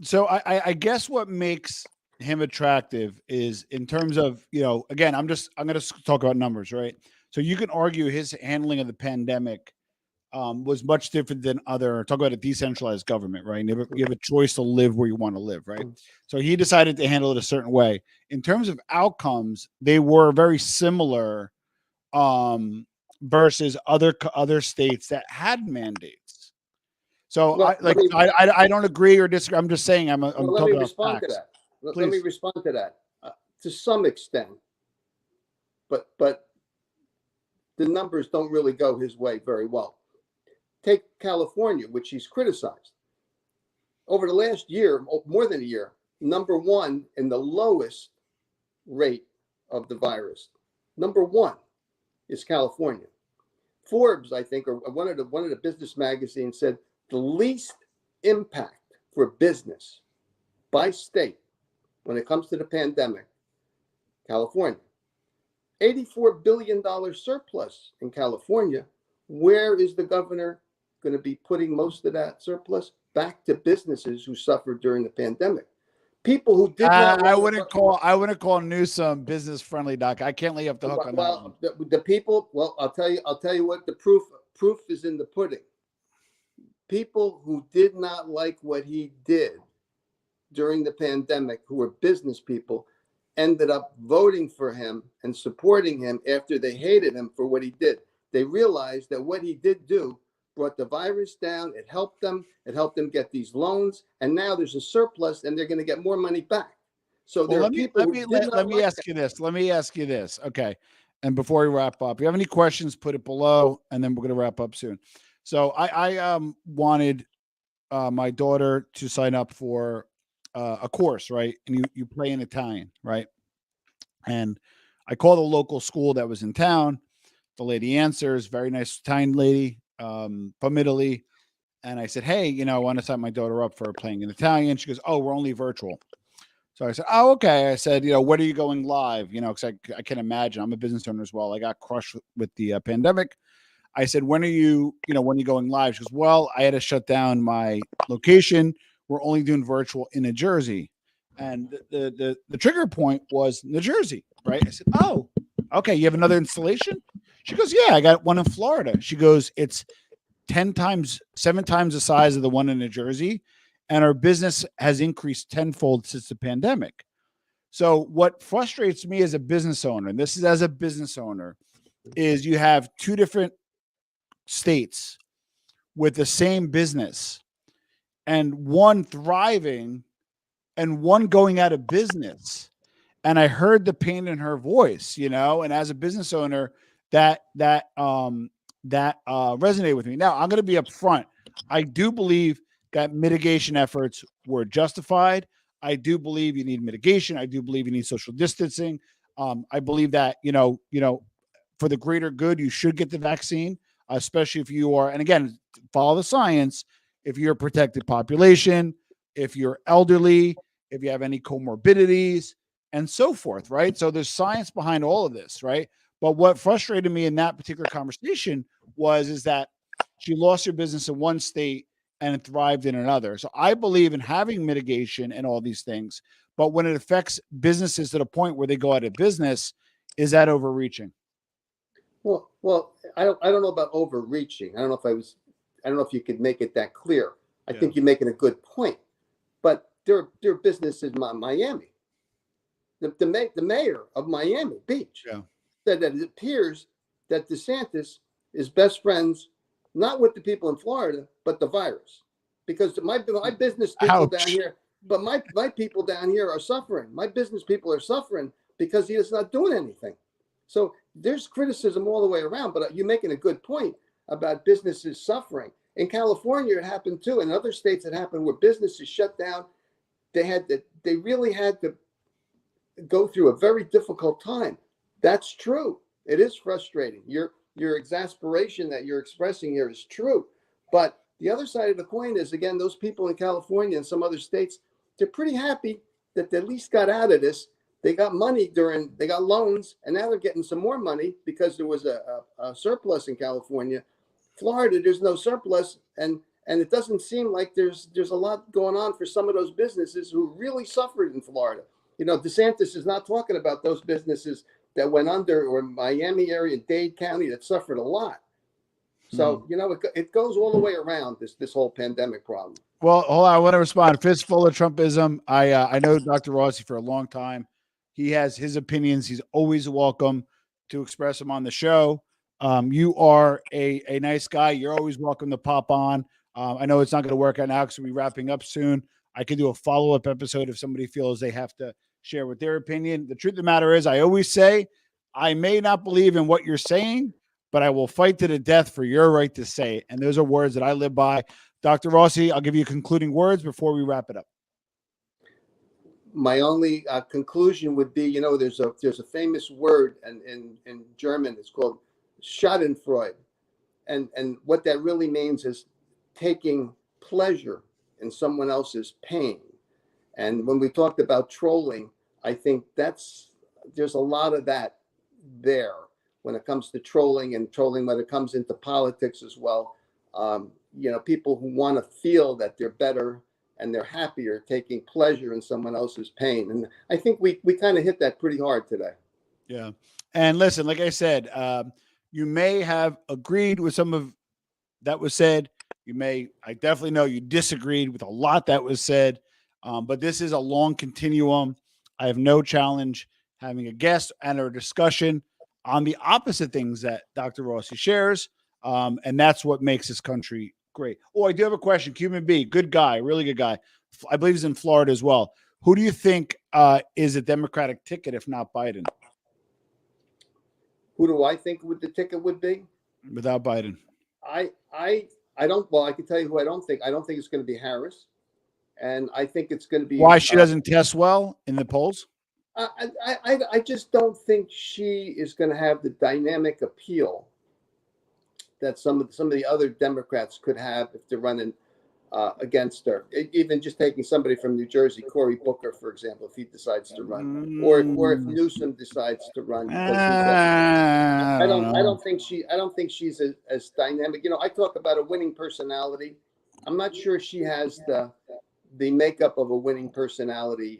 so I guess what makes him attractive is in terms of, again, I'm going to talk about numbers, right? So you can argue his handling of the pandemic was much different than talk about a decentralized government, right? You have a choice to live where you want to live, right? So he decided to handle it a certain way. In terms of outcomes, they were very similar versus other states that had mandates. So I don't agree or disagree. I'm just saying I'm talking about facts. Let me respond to that to some extent, but the numbers don't really go his way very well. Take California, which he's criticized. Over the last year, more than a year, number one in the lowest rate of the virus. Number one is California. Forbes, I think, or one of the business magazines said the least impact for business by state when it comes to the pandemic, California. $84 billion surplus in California. Where is the governor going to be putting most of that surplus? Back to businesses who suffered during the pandemic. People who did not. I wouldn't call Newsom business friendly, Doc. I can't lay you off the hook on that one. The people. Well, I'll tell you what. The proof is in the pudding. People who did not like what he did during the pandemic, who were business people, ended up voting for him and supporting him after they hated him for what he did. They realized that what he did do brought the virus down. It helped them. It helped them get these loans. And now there's a surplus and they're going to get more money back. So there are people let me ask you this. Okay. And before we wrap up, if you have any questions, put it below and then we're going to wrap up soon. So I wanted my daughter to sign up for a course, right? And you play in Italian, right? And I called a local school that was in town. The lady answers, very nice Italian lady from Italy. And I said, hey, I want to sign my daughter up for playing in Italian. She goes, oh, we're only virtual. So I said, oh, okay. I said, when are you going live? Because I can imagine. I'm a business owner as well. I got crushed with the pandemic. I said, when are you going live? She goes, well, I had to shut down my location. We're only doing virtual in New Jersey. And the trigger point was New Jersey, right? I said, oh, okay. You have another installation? She goes, yeah, I got one in Florida. She goes, it's 7 times the size of the one in New Jersey. And our business has increased tenfold since the pandemic. So what frustrates me as a business owner, and this is as a business owner, is you have 2 different states with the same business and one thriving and one going out of business. And I heard the pain in her voice, and as a business owner, that resonated with me. Now I'm going to be upfront. I do believe that mitigation efforts were justified. I do believe you need mitigation. I do believe you need social distancing. I believe that, for the greater good, you should get the vaccine, especially if you are, and again, follow the science, if you're a protected population, if you're elderly, if you have any comorbidities, and so forth, right? So there's science behind all of this, right? But what frustrated me in that particular conversation is that she lost her business in one state and thrived in another. So I believe in having mitigation and all these things, but when it affects businesses to the point where they go out of business, is that overreaching? Well, I don't know about overreaching. I don't know if you could make it that clear. I think you're making a good point, but there are businesses in Miami. The mayor of Miami Beach said that it appears that DeSantis is best friends not with the people in Florida, but the virus, because my business people down here, but my people down here are suffering. My business people are suffering because he is not doing anything. So there's criticism all the way around, but you're making a good point about businesses suffering. In California, it happened too. In other states, it happened where businesses shut down. They really had to go through a very difficult time. That's true. It is frustrating. Your exasperation that you're expressing here is true. But the other side of the coin is, again, those people in California and some other states, they're pretty happy that they at least got out of this. They got money they got loans, and now they're getting some more money because there was a surplus in California. Florida, there's no surplus, and it doesn't seem like there's a lot going on for some of those businesses who really suffered in Florida. DeSantis is not talking about those businesses that went under, or Miami area, Dade County, that suffered a lot. So, it goes all the way around this whole pandemic problem. Well, hold on. I want to respond. Fistful of Trumpism. I know Dr. Rossi for a long time. He has his opinions. He's always welcome to express them on the show. You are a nice guy. You're always welcome to pop on. I know it's not going to work out now because we'll be wrapping up soon. I could do a follow-up episode if somebody feels they have to share with their opinion. The truth of the matter is, I always say, I may not believe in what you're saying, but I will fight to the death for your right to say it. And those are words that I live by. Dr. Rossi, I'll give you concluding words before we wrap it up. My only conclusion would be, there's a famous word in German. It's called Schadenfreude. And what that really means is taking pleasure in someone else's pain. And when we talked about trolling, I think there's a lot of that there when it comes to trolling when it comes into politics as well. People who want to feel that they're better and they're happier taking pleasure in someone else's pain. And I think we kind of hit that pretty hard today. Yeah. And listen, like I said, you may have agreed with some of that was said. I definitely know you disagreed with a lot that was said. But this is a long continuum. I have no challenge having a guest and a discussion on the opposite things that Dr. Rossi shares. And that's what makes this country great. Oh, I do have a question. Cuban B, good guy, really good guy. I believe he's in Florida as well. Who do you think is a Democratic ticket, if not Biden? Who do I think the ticket would be? Without Biden. I don't, well, I can tell you who I don't think. I don't think it's going to be Harris. And I think it's going to be... Why she doesn't test well in the polls? I just don't think she is going to have the dynamic appeal that some of the other Democrats could have if they're running against her. Even just taking somebody from New Jersey, Cory Booker, for example, if he decides to run, or if Newsom decides to run. I don't think she's as dynamic. I talk about a winning personality. I'm not sure she has the makeup of a winning personality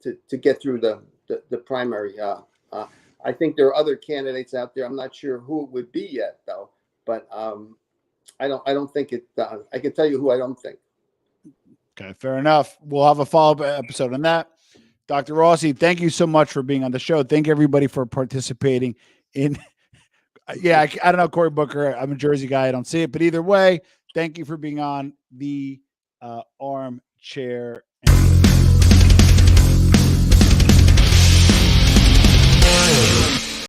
to get through the primary. I think there are other candidates out there. I'm not sure who it would be yet, though. But I don't think it. I can tell you who I don't think. Okay, fair enough. We'll have a follow-up episode on that. Dr. Rossi, thank you so much for being on the show. Thank everybody for participating in. Yeah, I don't know, Cory Booker. I'm a Jersey guy. I don't see it, but either way, thank you for being on the Armchair MBA.